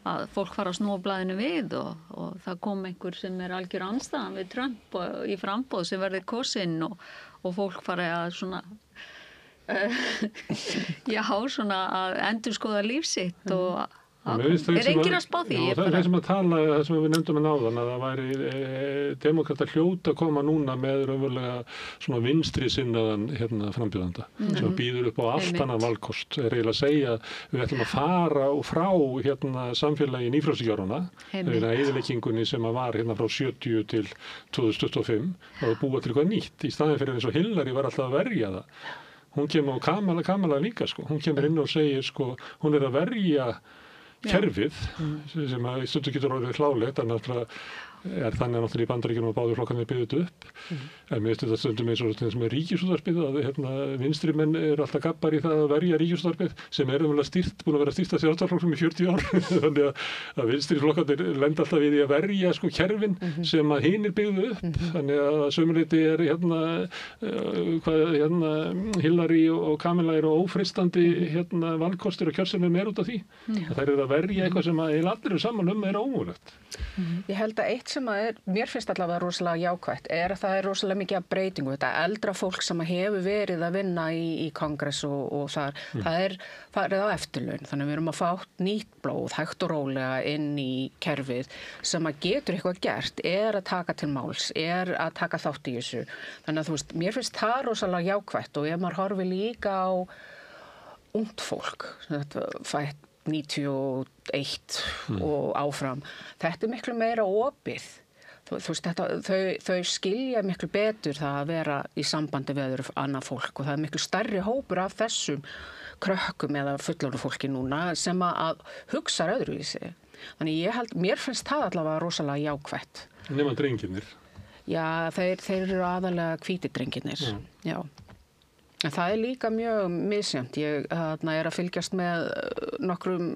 [SPEAKER 3] að fólk fara að snúa blaðinu við og það kom einhver sem algjör andstæðan við Trump í framboð sem verði kosinn og fólk fara að svona svona að endurskoða líf sitt og enginn að spá því
[SPEAKER 6] það sem að tala, það sem við nefndum áðan að það væri demokrata hljóta að koma núna með raunverulega svona vinstri sinnaðan frambjóðanda sem býður upp á allt annan valkost eiginlega að segja við ætlum að fara og frá samfélagi nýfrjálsíkjárana eyðileggingunni sem að var frá 70 til 2025 og búa til eitthvað nýtt í staðin fyrir eins og Hillary var alltaf að verja það hún kemur og Kamala líka sko hún kemur inn og segir sko hún að verja kerfið sem að stundu getur orðið hlálegt en þannig náttúrulega í Bandaríkjunum og báður flokkarnir byggðuð upp en mér finnst þetta stundum eins og sem ríkisútvarpið að vinstri menn alltaf gabbar í það að verja ríkisútvarpið sem búin að vera stýrt að sjálfstæðarflokknum í 40 ár þannig að vinstri flokkarnir lenda alltaf við í að verja sko kerfin sem að hinir byggðu upp þannig að sömuleyti Hillary og Kamala eru ófreistandi valkostir og kjörsemum út af því að þær eru að verja eitthvað sem að allir eru saman er ómögulegt.
[SPEAKER 5] Ég held að eitt sem mér finnst allavega rosalega jákvætt að það rosalega mikið af breytingu. Þetta eldra fólk sem hefur verið að vinna í kongress og þar, það farið á eftirlaun. Þannig við erum að fá nýtt blóð, hægt og rólega inn í kerfið sem að getur eitthvað gert, að taka til máls, að taka þátt í þessu. Þannig að þú veist, mér finnst það rosalega jákvætt og ef maður horfir líka á ungt fólk, fætt 91 og áfram. Þetta miklu meira opið. Þú veist, þau skilja miklu betur það að vera í sambandi við annað fólk og það miklu stærri hópur af þessum krökkum eða fullorðnu fólki núna sem að hugsa öðruvísi. Þannig mér finnst það allavega rosalega jákvætt.
[SPEAKER 6] Nema drengirnir?
[SPEAKER 5] Já, þeir eru aðalega hvítir drengirnir. Já. En það líka mjög misjafnt. Ég að fylgjast með nokkrum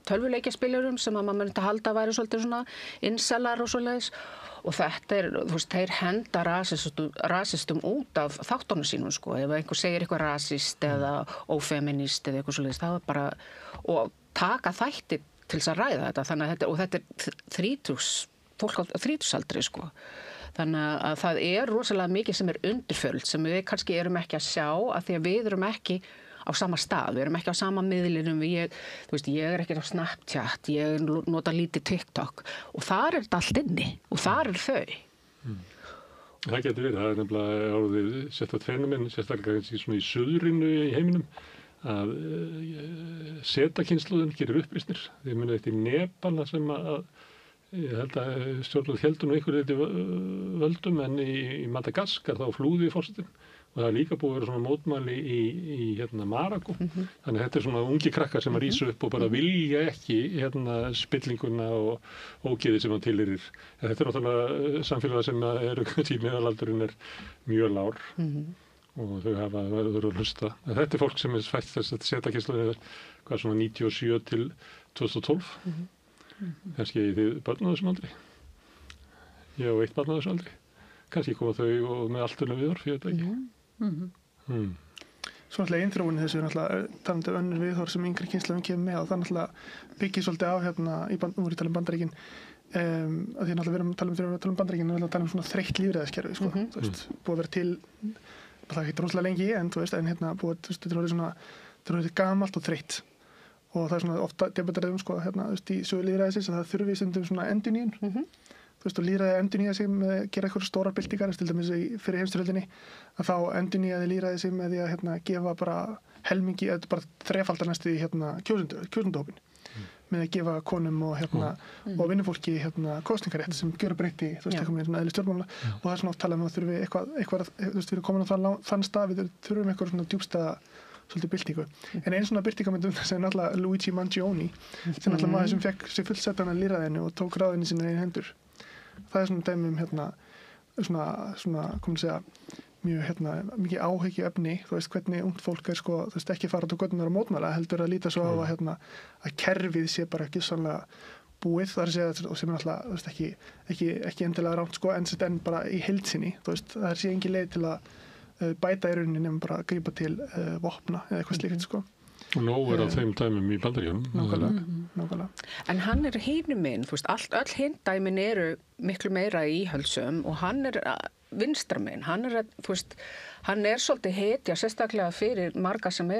[SPEAKER 5] tölvuleikjaspilurum sem að maður myndi halda að væri svolítið svona inselar og svoleiðis og þetta þú veist, þeir henda rasistum út af þáttunum sínum, sko. Ef einhver segir eitthvað rasist eða ófeminist eða eitthvað svoleiðis, það bara og taka þætti til þess að ræða þetta. Þannig að þetta fólk á 30-aldri, sko. Þannig að það rosalega mikið sem undirföld sem við kannski erum ekki að sjá af því að við erum ekki á sama stað, við erum ekki á sama miðlinum, þú veist, ég ekki á Snapchat, ég nota lítið TikTok og þar þetta allt inni og þar þau.
[SPEAKER 6] Það getur verið, það nefnilega orðið sérstakt fenómen, sérstaklega í suðrinu í heiminum að setakynslóðin gerir uppreisnir. Þið munið eftir Nepal sem að ég held að stjórnvöld héldu nú einhverju völdum en í Madagaskar þá flúði forsetinn og það líka búið að vera svona mótmæli í Marokko. Þannig að þetta svona ungi krakkar sem að rísa upp og bara vilja ekki spillinguna og ógeði sem hann tilheyrir. Þetta náttúrulega samfélag sem meðalaldurinn mjög lár og þau hafa verið að hlusta. Þetta fólk sem fætt þess að setakynslóðin hvað svona 97 til 2012. Kannski þið börn á þessum aldri. Ég á 1 barn á þessum aldri. Kannski koma þau og með allt viðhorf, ég veit ekki.
[SPEAKER 4] Svo náttúrulega einþróun þessu talandi önnur viðhorf sem yngri kynslóðin kemur með og það náttúrulega byggir svolítið á nú er ég tala Bandaríkin að því náttúrulega við erum að tala Bandaríkin og við erum að tala svona þreytt lífræðiskerfi, sko. Þú veist, búið að vera til það heitir rosalega lengi en þú veist, búið, þú veist, þetta er orðið gamalt og þreytt. Og það svona ofta debateraðum, sko, í sögu lýðræðisins að það þurfi stundum svona endurnýjun. Þú veist, og lýðræði endurnýja sig með að gera eitthvað stórar byltingar, til dæmis fyrir heimsstyrjöldinni, að þá endurnýjaði lýðræði sig með því að gefa bara helmingi, eða bara þrefaldar næstu í kjósendahópinn, með að gefa konum og vinnufólki kosningarétt sem gjör breyti, þú veist, eitthvað með eðli stjórnmála og það er svona oft talað um að þurfi eitthvað, þú veist, við erum komin á þann stað, við þurfum eitthvað svona djúpstæða svolítið byltingu. En einn svona byltingamynd sem náttúrulega Luigi Mangione sem náttúrulega maður sem fekk sér fullsettan að lýðræðinu og tók ráðinni sinni í hendur. Það er svona dæmi svona komum að segja mjög mikið áhyggjuefni, þú veist hvernig ungt fólk sko, þú veist ekki fara út á göturnar og mótmæla heldur að líta svo á að kerfið sé bara gjörsamlega búið, það að segja og sem náttúrulega þú veist ekki endilega rámt sko en bara í heild sinni, þú veist það sé engin leið til að bæta í rauninni nefnum bara að grípa til vopna eða eitthvað slíkt, sko.
[SPEAKER 6] Og nóg á þeim dæmum í Bandaríkjunum.
[SPEAKER 4] Nákvæmlega.
[SPEAKER 5] En hann hinum minn, þú veist, öll hinn dæmin miklu meira íhöldsum og hann vinstra minn, þú veist, hann svolítið hetja, sérstaklega fyrir marga sem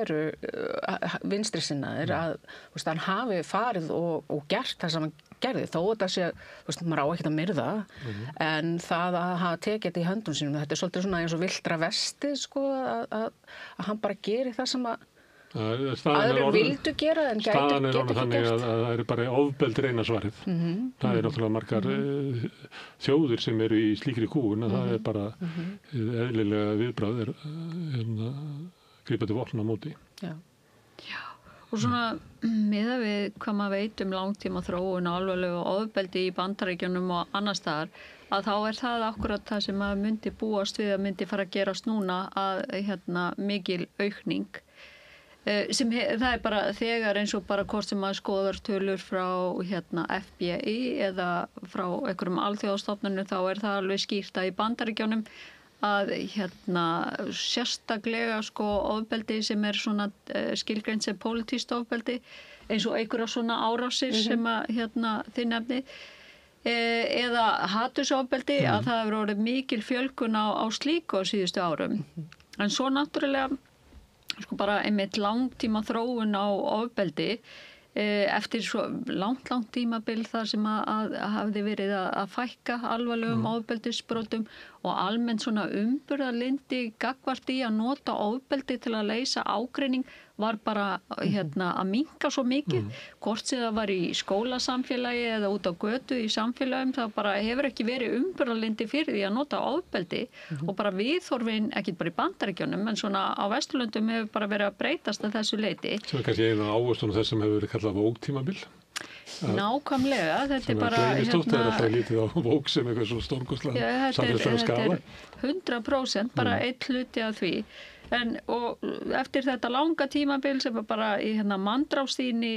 [SPEAKER 5] vinstri sinnaðir að, þú veist, hann hafi farið og gert það sem hann gerði, þó þetta sé, þú veist, maður á ekkert að myrða, en það að hafa tekið þetta í höndum sínum, þetta svolítið svona eins og villtra vesti, sko, að hann bara geri það sem að aðrir vildu gera en gæti ekki gert. Staðan orðið
[SPEAKER 6] þannig að það bara ofbeldi eina svarið. Það náttúrulega margar þjóðir sem í slíkri kúgun að það bara eðlilega viðbragð grípa til vopna á móti.
[SPEAKER 3] Já. Og svona miðað við hvað maður veit langtíma þróun og alvarlegu ofbeldi í Bandaríkjunum og annars staðar að þá það akkurat það sem maður myndi búast við að myndi fara að gerast núna að mikil aukning. Það bara þegar eins og bara hvort sem maður skoðar tölur frá FBI eða frá einhverjum alþjóðastofnunum þá það alveg skýrt að í Bandaríkjunum að sérstaklega sko ofbeldi sem svona skilgreint sem pólitískt ofbeldi eins og einhverja svona árásir sem að þið nefnið eða hatursofbeldi að það hefur orðið mikil fjölgun á slíku á síðustu árum. En svo náttúrulega sko bara einmitt langtíma þróun á ofbeldi eftir svo langt tímabil þar sem að hafði verið að fækka alvarlegum ofbeldisbrotum og almennt svona umburðarlyndi gagnvart í að nota ofbeldi til að leysa ágreining var bara að minnka svo mikið, hvort sem það var í skólasamfélagi eða út á götu í samfélagum, það bara hefur ekki verið umburðarlyndi fyrir því að nota ofbeldi og bara viðhorfin, ekki bara í Bandaríkjunum, en svona á Vesturlöndum hefur bara verið að breytast að þessu leyti.
[SPEAKER 6] Sem er kannski eina ávöxtunum þess sem hefur verið kallað vógtímabil.
[SPEAKER 3] Nákvæmlega, þetta er bara
[SPEAKER 6] það er alltaf lítið á vóg sem eitthvað svo stórkostlega samfélagslega skala.
[SPEAKER 3] Þetta er 100% bara eitt hluti af því. Og eftir þetta langa tímabil sem var bara í manndrápstíðni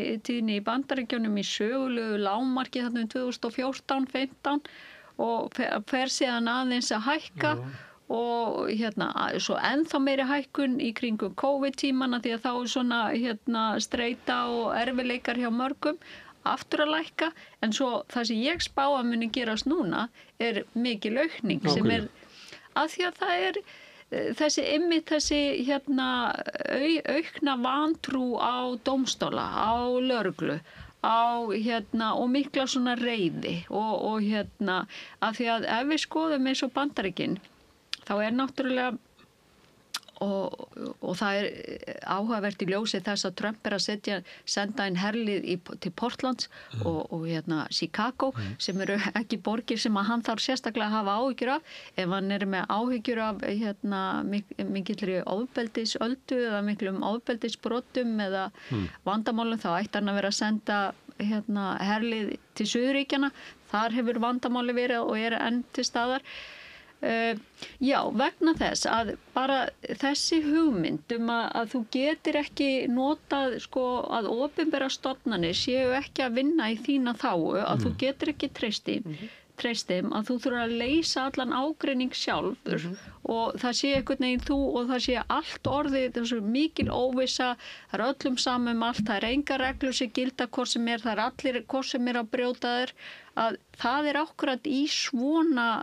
[SPEAKER 3] í Bandaríkjunum í sögulegu lágmarki þarna 2014-15 og fer síðan aðeins að hækka og svo ennþá meiri hækkun í kringum COVID-tímana því að þá er svona streita og erfileikar hjá mörgum aftur að lækka, en svo það sem ég spá að muni gerast núna er mikil aukning sem er að því að það er þessi aukna vantrú á dómstóla, á lögreglu, og mikla svona reiði og að því að ef við skoðum eins og Bandaríkin þá er náttúrulega og það er áhugavert í ljósi þess að Trump er að senda inn herlið til Portlands og Chicago sem eru ekki borgir sem að hann þarf sérstaklega að hafa áhyggjur af. Ef hann er með áhyggjur af mikillri ofbeldisöldu eða miklum ofbeldisbrotum eða vandamálum, þá ætti hann að vera að senda herlið til Suðurríkjanna. Þar hefur vandamáli verið og er enn til staðar. Já, vegna þess að bara þessi hugmynd að þú getur ekki notað að opinbera stofnanir séu ekki að vinna í þína þágu, að þú getur ekki treyst þeim, að þú þurfa að leysa allan ágreining sjálfur og það sé einhvern veginn þú og það sé allt orðið, þessu mikil óvissa, það er öllum saman allt, það er enga reglur sem gilda hvort sem er, það er allir hvort sem er að brjóta þér, að það er akkurat í svona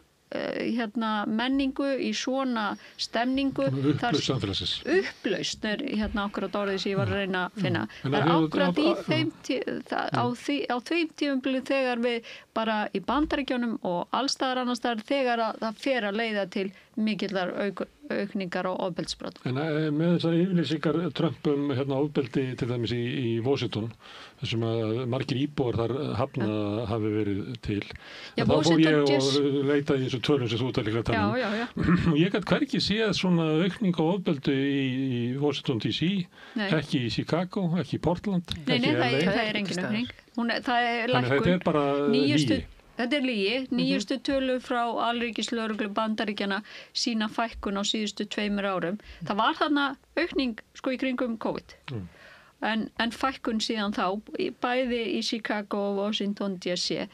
[SPEAKER 3] menningu, í svona stemningu.
[SPEAKER 6] Upplaust samfélagsins.
[SPEAKER 3] Upplaust er akkurat orðið sem ég var að reyna að finna. Það er akkurat í á þeim tímabili þegar við bara í Bandaríkjunum og allstaðar annars staðar þegar það fer að leiða til mikillar aukningar og ofbeldisbrot.
[SPEAKER 6] En með þessar yfirlýsingar Trump ofbeldi til dæmis í Washington, þessum að margir íbúar þar hafna hafi verið til. Já, þá fór ég og leitaði í þessu tölum sem þú ert að líka að tala um. Já. Ég gæti hvergi séð svona aukning á ofbeldi í Washington DC, ekki í Chicago, ekki í Portland.
[SPEAKER 3] Nei, það er engin aukning. Það er lækkun.
[SPEAKER 6] Þetta er bara lygi.
[SPEAKER 3] Þetta er lygi. Nýjustu tölur frá alríkislögreglu Bandaríkjanna sína fækkun á síðustu 2 árum. Það var þarna aukning í kringum COVID. En fækkun síðan þá, bæði í Chicago og Washington DC.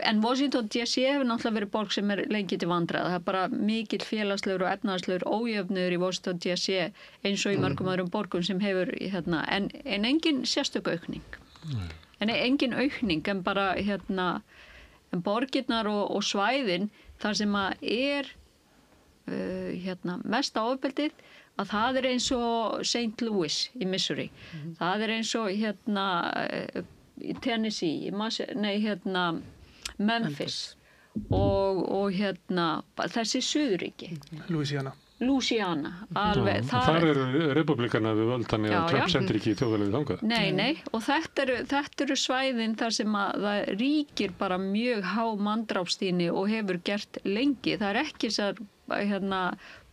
[SPEAKER 3] En Washington DC hefur náttúrulega verið borg sem er lengi til vandræða. Það er bara mikill félagslegur og efnahagslegur ójöfnuður í Washington DC eins og í mörgum öðrum borgum sem hefur en engin sérstök aukning. En engin aukning, en bara en borgirnar og svæðin þar sem að er mesta ofbeldið, að það er eins og St. Louis í Missouri. Það er eins og í Tennessee, Memphis og þessi Suðurríki. Louisiana, alveg.
[SPEAKER 6] Þar eru republikana við völd, þannig að Trump sendir ekki í þjóðfélagið þangað.
[SPEAKER 3] Nei, og þetta eru svæðin þar sem að það ríkir bara mjög há manndrápstíðni og hefur gert lengi. Það er ekki þessar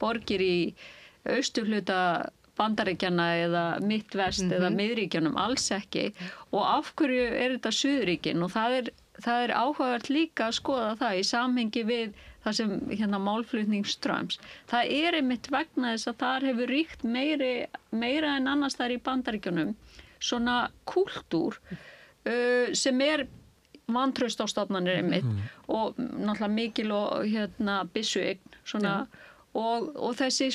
[SPEAKER 3] borgir í austurhluta Bandaríkjanna eða Midwest eða miðríkjanum, alls ekki. Og af hverju er þetta Suðurríkin? Og það er áhugavert líka að skoða það í samhengi við það sem málflutningströms. Það er einmitt vegna þess að þar hefur ríkt meira en annars þar í Bandaríkjunum svona kúltúr sem er vantraust á stofnanir einmitt og náttúrulega mikil og byssueign svona og þessi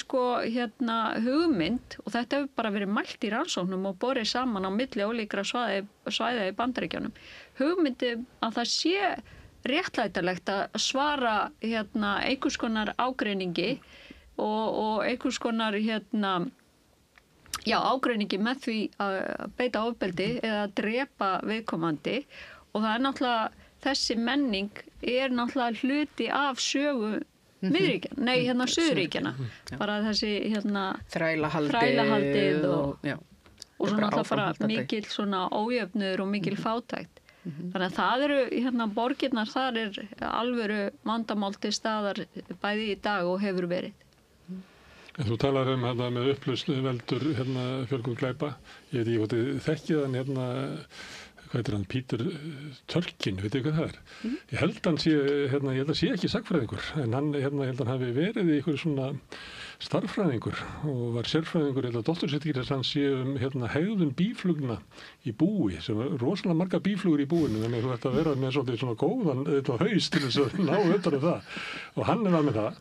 [SPEAKER 3] hugmynd, og þetta hefur bara verið mælt í rannsóknum og borið saman á milli ólíkra svæða í Bandaríkjunum. Hugmyndi að það sé réttlætarlegt að svara einhvers konar ágreiningi og einhvers konar ágreiningi með því að beita ofbeldi eða að drepa viðkomandi og það náttúrulega, þessi menning náttúrulega hluti af sögu miðríkjana, Suðurríkjana, bara þessi þrælahaldið og svo náttúrulega bara mikil svona ójöfnuður og mikil fátækt. Þannig að það eru borgirnar, þar alvöru vandamál til staðar bæði í dag og hefur verið.
[SPEAKER 6] Þú talar þetta með upplausn veldur fjölgun glæpa. Ég veit ekki hvort þið þekkið hann hvað heitir hann, Peter Turchin, veit hvað það er? Ég held hann sé, ég held að sé ekki sagnfræðingur, en hann, ég held að hann hafi verið í einhverju svona starffræðingur og var sérfræðingur, doktorsritgerð þess að hann sé hegðun býflugna í búi, sem er rosalega marga býflugur í búinu, þannig að þú ætti að vera með svona góðan haus til þess að ná utan það. Og hann var með það.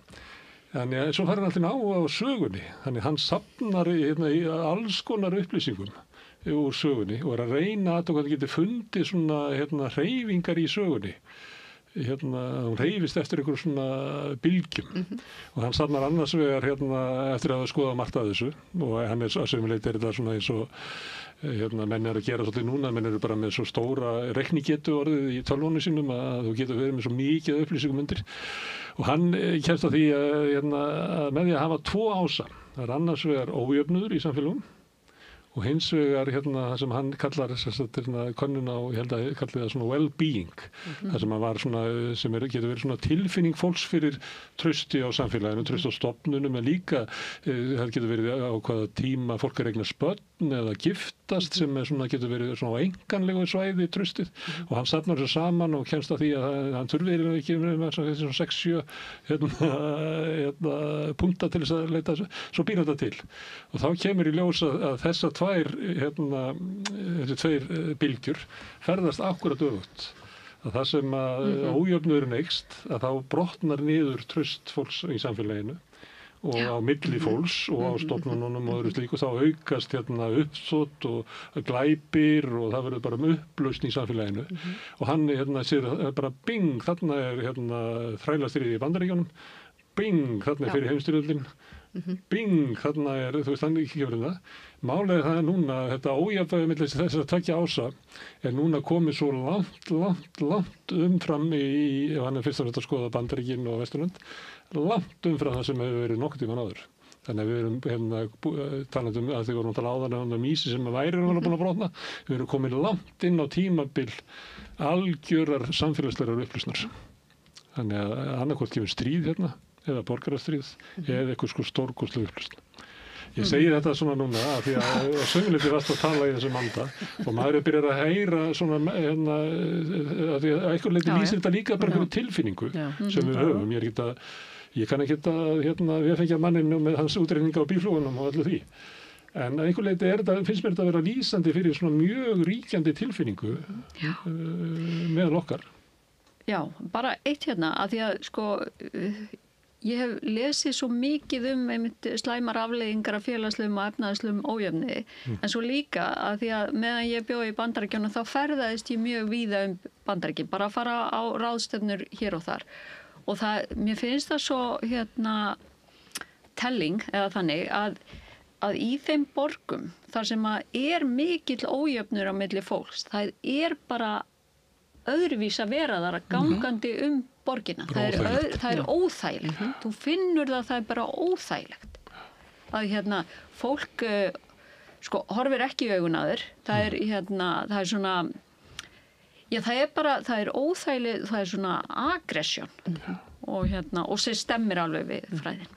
[SPEAKER 6] Þannig að svo fær hann alltaf á sögunni, þannig hann safnar í alls konar upplýsingum úr sögunni og að reyna að það geti fundið svona hreyfingar í sögunni. Hún hreyfist eftir einhverjum svona bylgjum og hann safnar annars vegar eftir að skoða margt að þessu og hann að sömuleyti þetta svona eins og menn að gera svolítið núna, menn bara með svo stóra reiknigetu orðið í tölvunum sínum að þú getur verið með svo mikið upplýsingum undir og hann kemst að því að með því að hafa 2 ása, það annars vegar ójöfnuður í samfélagum og hins vegar það sem hann kallar könnun á, ég held að kalli það svona well-being, það sem var svona, sem getur verið svona tilfinning fólks fyrir trausti á samfélaginu, trausti á stofnunum, en líka það getur verið á hvaða tíma fólk eignast börn eða giftast sem svona, getur verið svona á einkanlegu svæði traustið og hann safnar þessu saman og kemst að því að hann þurfi ekki með svona 6-7 punkta til þess að leita þessu, svo býr þetta til og þá kemur í ljós að þessar þessi 2 bylgjur ferðast akkurat öfugt að það sem að ójöfnuðurinn eykst að þá brotnar niður traust fólks í samfélaginu og á milli fólks og á stofnunum og öðru slíku þá aukast uppsótt og glæpir og það verður bara upplausn í samfélaginu og hann sér bara bing, þarna þrælastríðið í Bandaríkjunum bing, þarna fyrir heimsstyrjöldin bing, þarna þú veist, hann ekki gefur það. Málið það núna, þetta ójafnvægi milli þess að 2 ása núna komið svo langt umfram ef hann fyrst að skoða Bandaríkin og Vesturlönd, langt umfram það sem hefur verið nokkuð tímann áður. Þannig að við erum talandi að þið vorum að tala áðan ísi sem væri búin að brotna, við erum komin langt inn á tímabil algjörar samfélagslegar upplausnar. Þannig að annarkvort kemur stríð eða borgarastríð eða eitthvað stórkostleg upplausn. Ég segi þetta svona núna af því að sömuleyti varst að tala í þessum anda og maður byrjar að heyra svona að því að einhver leyti lýsir þetta líka bara fyrir tilfinningu sem við höfum. Ég kann ekki við fengja manninu með hans útreikninga á bíflugunum og öllu því. En að einhver leyti finnst mér þetta að vera lýsandi fyrir svona mjög ríkjandi tilfinningu meðal okkar.
[SPEAKER 3] Já, bara eitt að því að ég hef lesið svo mikið einmitt slæmar afleiðingar af félagslegum og efnahagslegum ójöfnuði en svo líka að því að meðan ég bjó í Bandaríkjunum þá ferðaðist ég mjög víða Bandaríkin, bara að fara á ráðstefnur hér og þar og mér finnst það svo telling eða þannig að í þeim borgum þar sem að mikill ójöfnur á milli fólks, það bara öðruvís að vera þar gangandi borgina. Það er óþægilegt. Þú finnur það er bara óþægilegt. Að fólk horfir ekki í augun að þér. Það er svona það er óþægilegt, það er svona aggressjón og sem stemmir alveg við fræðin.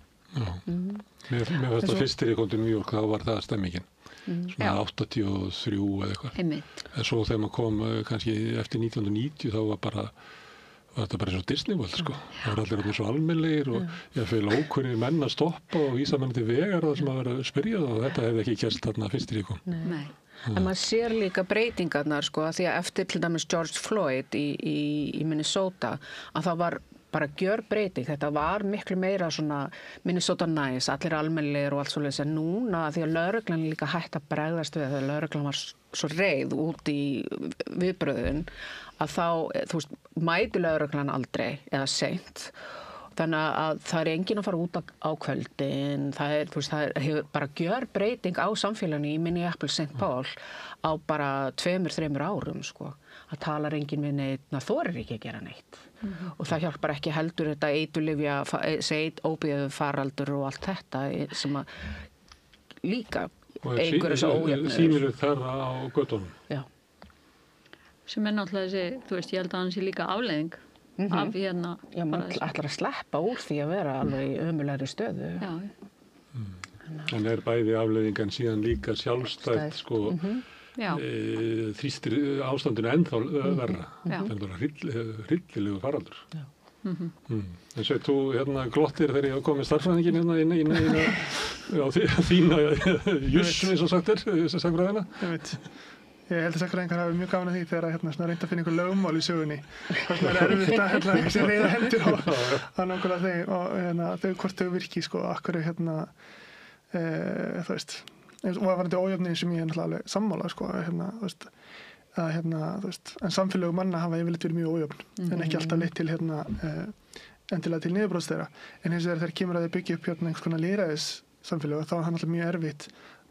[SPEAKER 6] Mér fannst það fyrst þegar ég kom til New York þá var það stemmingin. Svona 83 eða eitthvað. En svo þegar maður kom kannski eftir 1990 þá var þetta bara eins og Disney World það var allir svo almennlegir og ég fylg ókunnir menn að stoppa og vísa menn til vegar það sem að vera að spyrja og þetta hefði ekki gerst þarna fyrst þegar ég kom.
[SPEAKER 5] Nei. En maður sér líka breytingarnar að því að eftir til dæmis George Floyd í Minnesota að það var bara gjörbreyting, þetta var miklu meira svona Minnesota nice, allir almennlegir og allt svoleiðis en núna því að lögreglan líka hætt að bregðast við þegar lögreglan var svo reið út í viðbröðun að þá, þú veist, mæti lögreglan aldrei eða seint. Þannig að það enginn að fara út á kvöldin, þú veist, það hefur bara gjörbreyting á samfélaginu í Minneapolis St. Paul á bara 2-3 árum, sko. Það talar enginn við neitt, það þorir ekki að gera neitt. Og það hjálpar ekki heldur þetta eitulyfja, ópíóíða faraldur og allt þetta sem að líka eykur þessu ójöfnuður.
[SPEAKER 6] Sýnir þar á göttunum.
[SPEAKER 5] Já.
[SPEAKER 3] Sem náttúrulega þessi, þú veist, ég held að hann sé líka afleiðing af hérna.
[SPEAKER 5] Já, maður ætlar að sleppa úr því að vera alveg í ömurlegri stöðu.
[SPEAKER 3] Já.
[SPEAKER 6] En bæði afleiðing en síðan líka sjálfstætt, sko, þrýstir ástandinu ennþá verra. Það bara hryllilegu faraldur.
[SPEAKER 5] Já.
[SPEAKER 6] En svo þú glottir þegar ég kom með starffræðingin inn á þína juss, eins og sagt sagfræðina.
[SPEAKER 4] Ég held að sakfræðingar hafi mjög gaman að því þegar reynda að finna einhver lögmál í sögunni. Það erfitt að reyða hendur á nákvæmlega þeim og hvort þau virki, sko, akkur þú veist, og það var þetta ójöfni sem ég alveg sammála, sko, þú veist, en samfélög manna hafa yfirleitt verið mjög ójöfn, en ekki alltaf leitt til endilega til niðurbrots þeirra. En hins vegar þegar kemur að þau byggja upp einhvers konar lýðræðissamfélög, þá er það alltaf mjög erfitt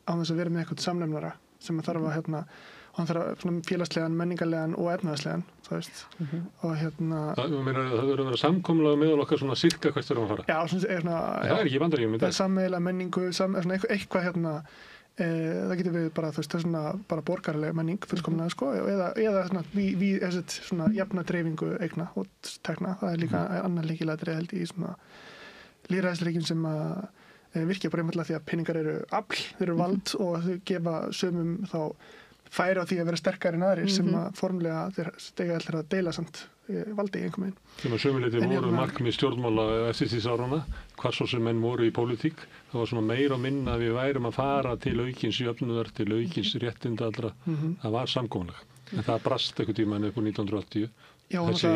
[SPEAKER 4] á þess að vera með eitthvað samnefnara sem þarf að hann þarf félagslegan, menningarlegan og efnaðslegan, þú veist. Og
[SPEAKER 6] það verður að vera samkomulag meðal okkar svona sirka hvert þurfum að fara.
[SPEAKER 4] Já,
[SPEAKER 6] það er ekki í Bandaríkjunum í dag.
[SPEAKER 4] Sameiginlega menningu, eitthvað það getur við bara, þú veist, það er svona bara borgaraleg menning, fullkomlega, sko, eða svona jafna dreifingu eigna og tekna. Það er líka annar lykilatriði held í svona lýðræðisríkjum sem að virkja bara einfaldlega því að peningar eru afl, þeir eru vald og þau gefa sumum þá færi á því að vera sterkari en aðrir sem að formlega þeir stega allir að deila samt valdi í einhverjum meginn.
[SPEAKER 6] Þegar sömuleyti voru markmið stjórnmála eftir því árana, hvað svo sem menn voru í pólitík, það var svona meira og minna að við værum að fara til aukins jöfnuðar, til aukins réttinda allra. Það var samkomulag. En það brast einhvern tímann upp úr 1980, þessi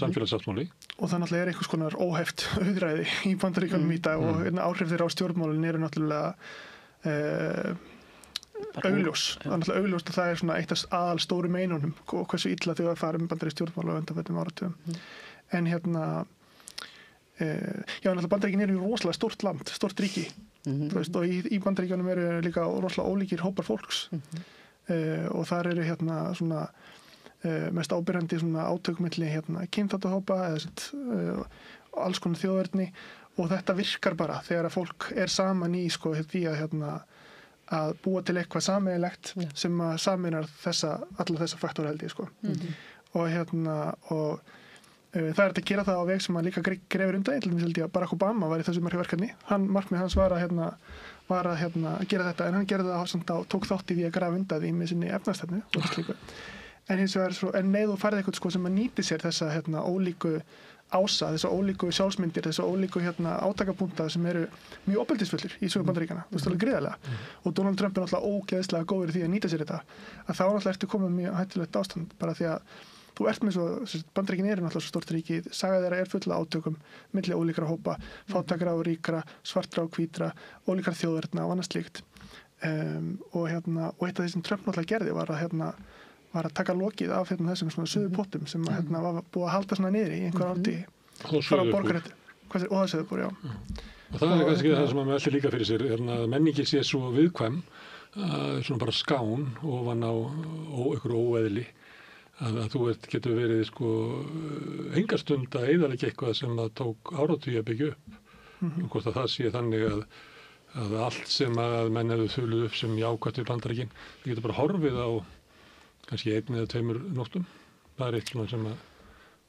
[SPEAKER 6] samfélagssáttmáli. Og
[SPEAKER 4] það náttúrulega einhvers konar óheft auðræði í Bandaríkjunum í dag og áhrif þeirra á stjórnmálin eru náttúrulega augljós. Það er náttúrulega augljóst að það er svona eitt af aðal stóru meinunum og hversu illa þau að fara með bandarísk stjórnmál á undanförnum áratugum. En náttúrulega Bandaríkin eru rosalega stórt land, stórt ríki. Þú veist, og í Bandaríkjunum eru líka rosalega ólíkir hópar fólks. Og þar eru svona mest ábyrjandi svona átökumilli kynþáttahópa eða alls konar þjóðerni og þetta virkar bara þegar að fólk er saman í sko því að búa til eitthvað sameiginlegt sem að sameinar alla þessa faktora held ég sko. Og það er að gera það á veg sem að líka grefur undan, til dæmis held ég að Barack Obama var í þessu verkefni. Markmið hans var að gera þetta, en hann gerði það tók þátt í því að grafa undan því með sinni efnastefnu og slíku. En hins vegar en þú farið eitthvað sko sem að nýti sér þessa ólíku ása, þessa ólíku sjálfsmyndir, þessa ólíku átakapúnta sem eru mjög ofbeldisfullir í sögu Bandaríkjanna, þú veist alveg gríðarlega. Og Donald Trump er náttúrulega ógeðslega góður í því að nýta sér þetta. Að þá náttúrulega ertu komið mjög hættulegt ástand bara því að þú ert með Bandaríkin eru náttúrulega svo stórt ríki, saga þeirra er fulla átökum milli ólíkra hópa, fátækra og ríkra, svartra og hvítra, ólíkra þjóðerna og annað slíkt. Og eitt af því sem Trump náttúrulega gerði var að taka lokið af þessum svona suðupottum sem var búið að halda svona niðri í einhver átti fara á borgarrétti og það Suðurbúr, já.
[SPEAKER 6] Og það er kannski það sem að mellir líka fyrir sér að menningi sé svo viðkvæm svona bara skán ofan á einhverju óeðli að þú getur verið sko enga stund að eyðalegja eitthvað sem það tók áratugi að byggja upp og hvort að það sé þannig að allt sem að menn hefur þuluð upp sem jákvætt við Bandaríkin, það getur bara horfið á kannski 1 eða 2 nóttum. Það er eitt svona sem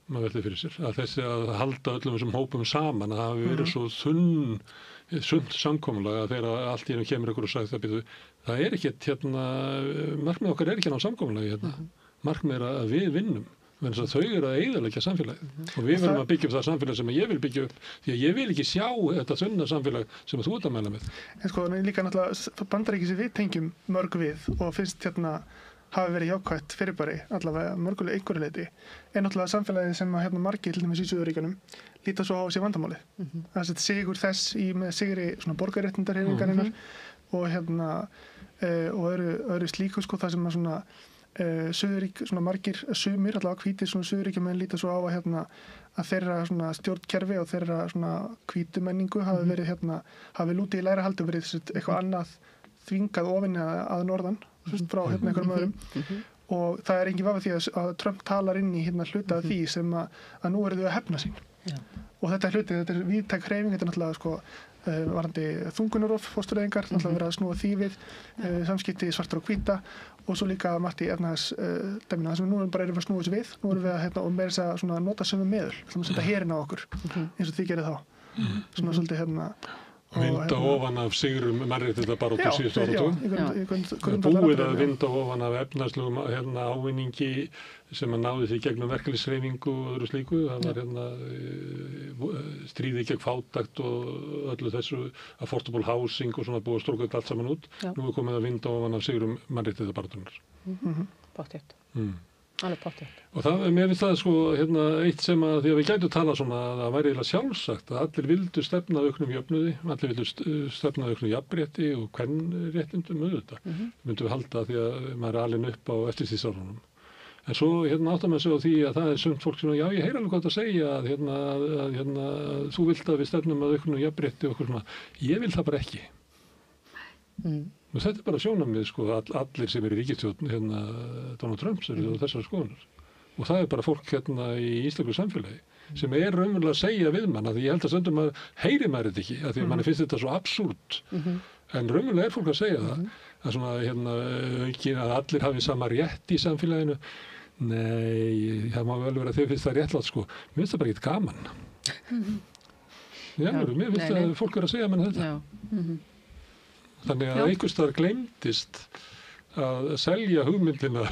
[SPEAKER 6] maður veltir fyrir sér. Að þessi að halda öllum þessum hópum saman, að það hafi verið svo þunnt samkomulag að þegar allt í einu kemur ykkur og sagt það er ekkert markmið okkar er ekki á samkomulagi Markmið er að við vinnum. Þau eru að eyðileggja samfélagið. Og við verðum að byggja upp það samfélag sem ég vil byggja upp. Því að ég vil ekki sjá þetta þunna samfélag sem þú ert að mæla með.
[SPEAKER 4] En sko, líka náttúrulega Bandaríki sem við tengjum mörg við og finnst hafi verið jákvætt fyrirbæri, allavega mörgulega einhverju leyti, er náttúrulega samfélagið sem að margir til dæmis í Suðurríkjunum líta svo á sér vandamálið. Það er sigur þess með sigri svona borgarréttindarhreyfingarinnar og öðru slíku sko það sem að svona Suðurrík, svona margir, sumir, allavega hvítir svona Suðurríkjumenn líta svo á að að þeirra svona stjórnkerfi og þeirra svona hvítu menningu hafi verið hafi lútið í lægra haldi og verið eitthvað annað þvingað ofin að norðan, frá einhverjum öðrum. Og það er engin vafi því að Trump talar inn í hluta af því sem að nú eru þau að hefna sín. Já. Og þetta er víðtæk hreyfing, þetta er náttúrulega sko varandi þungunarof fóstureyðingar, náttúrulega verið að snúa því við, samskipti svartra og hvíta og svo líka margt í efnahagsdæminu. Það sem nú bara erum við að snúa þessu við, nú erum við að og meira þess að nota sömu meðul, ætlum að setja herinn á okkur, eins og þið gerir þá. Svona svolítið
[SPEAKER 6] vinda ofan af sigrum mannréttindabaráttu síðustu áratugum. Búið að vinda ofan af efnahagslegum ávinningi sem að náði því gegnum verkalýðshreyfingu og öðru slíku. Það var stríði gegn fátækt og öllu þessu affordable housing og svona búið að stróka þetta allt saman út. Nú er komið að vinda ofan af sigrum mannréttindabaráttunar.
[SPEAKER 5] Pottþétt. Alveg pottþétt.
[SPEAKER 6] Og mér finnst það sko eitt sem að því að við gætum talað svona að það væri eiginlega sjálfsagt að allir vildu stefna að auknum jöfnuði, allir vildu stefna að auknum jafnrétti og kvenréttindum auðvitað. Myndum við halda því að maður er alinn upp á eftirstríðsárunum. En svo áttar maður sig á því að það er sumt fólk sem já ég heyr alveg hvað það segja að þú vilt að við stefnum að auknum jafnrétti og okkur svona. Ég vil það bara ekki. Og þetta er bara sjónarmið sko, allir sem eru í ríkisstjórn Donald Trumps eru þessar skoðunar. Og það er bara fólk í íslensku samfélagi sem er raunverulega að segja við mann að því ég held að stundum að heyri maður þetta ekki, að því að manni finnst þetta svo absúrt. En raunverulega er fólk að segja það, að svona að allir hafi sama rétt í samfélaginu. Nei, það má vel vera að þau finnst það réttlátt sko. Mér finnst það bara ekkert gaman. Mér finnst að fólk er að segja mann þetta. Þannig að einhvers staðar gleymdist að selja hugmyndina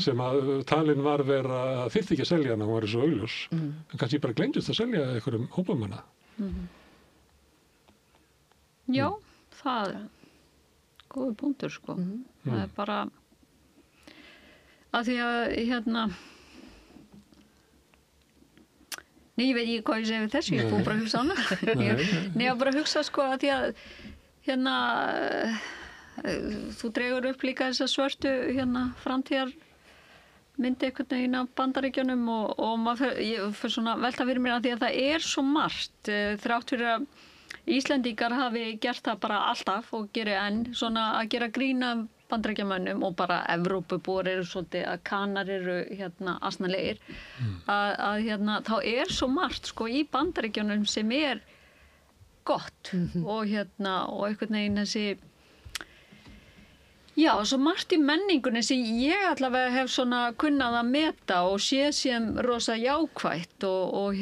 [SPEAKER 6] sem að talin var vera að þyrfti ekki að selja hana, hún var svo augljós. En kannski bara gleymdist að selja einhverjum hópum hana.
[SPEAKER 3] Já, það er góður punktur sko. Það er bara að því að Nei, ég veit ekki hvað ég segi við þessu, ég fór bara að hugsa hana. Nei, ég bara að hugsa sko að því að þú dregur upp líka þessa svörtu framtíðar myndi einhvern veginn af Bandaríkjunum og ég fyrir svona velta fyrir mér að því að það er svo margt þrátt fyrir að Íslendingar hafi gert það bara alltaf og geri enn svona að gera grín af Bandaríkjamönnum og bara Evrópubúar eru svolítið að Kanar eru asnalegir að þá er svo margt sko í Bandaríkjunum sem er gott og einhvern veginn þessi svo margt í menningunni sem ég allavega hef svona kunnað að meta og séð sem rosa jákvætt og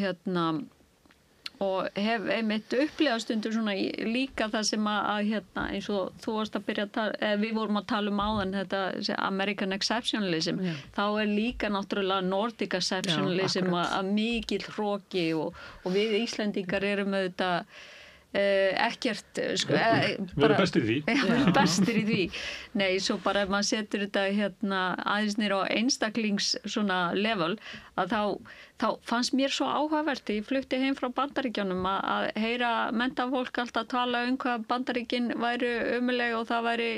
[SPEAKER 3] hef einmitt upplifað stundum svona líka það sem að eins og þú varst að byrja að við vorum að tala áðan þetta American Exceptionalism þá er líka náttúrulega Nordic Exceptionalism að mikill hroki og við Íslendingar erum auðvitað ekkert
[SPEAKER 6] bara bestir í
[SPEAKER 3] því nei, svo bara ef maður setur þetta aðeins niður á einstaklings svona level að þá fannst mér svo áhugavert ég flutti heim frá Bandaríkjunum að heyra menntafólk alltaf tala hvað Bandaríkin væru ömurleg og það væri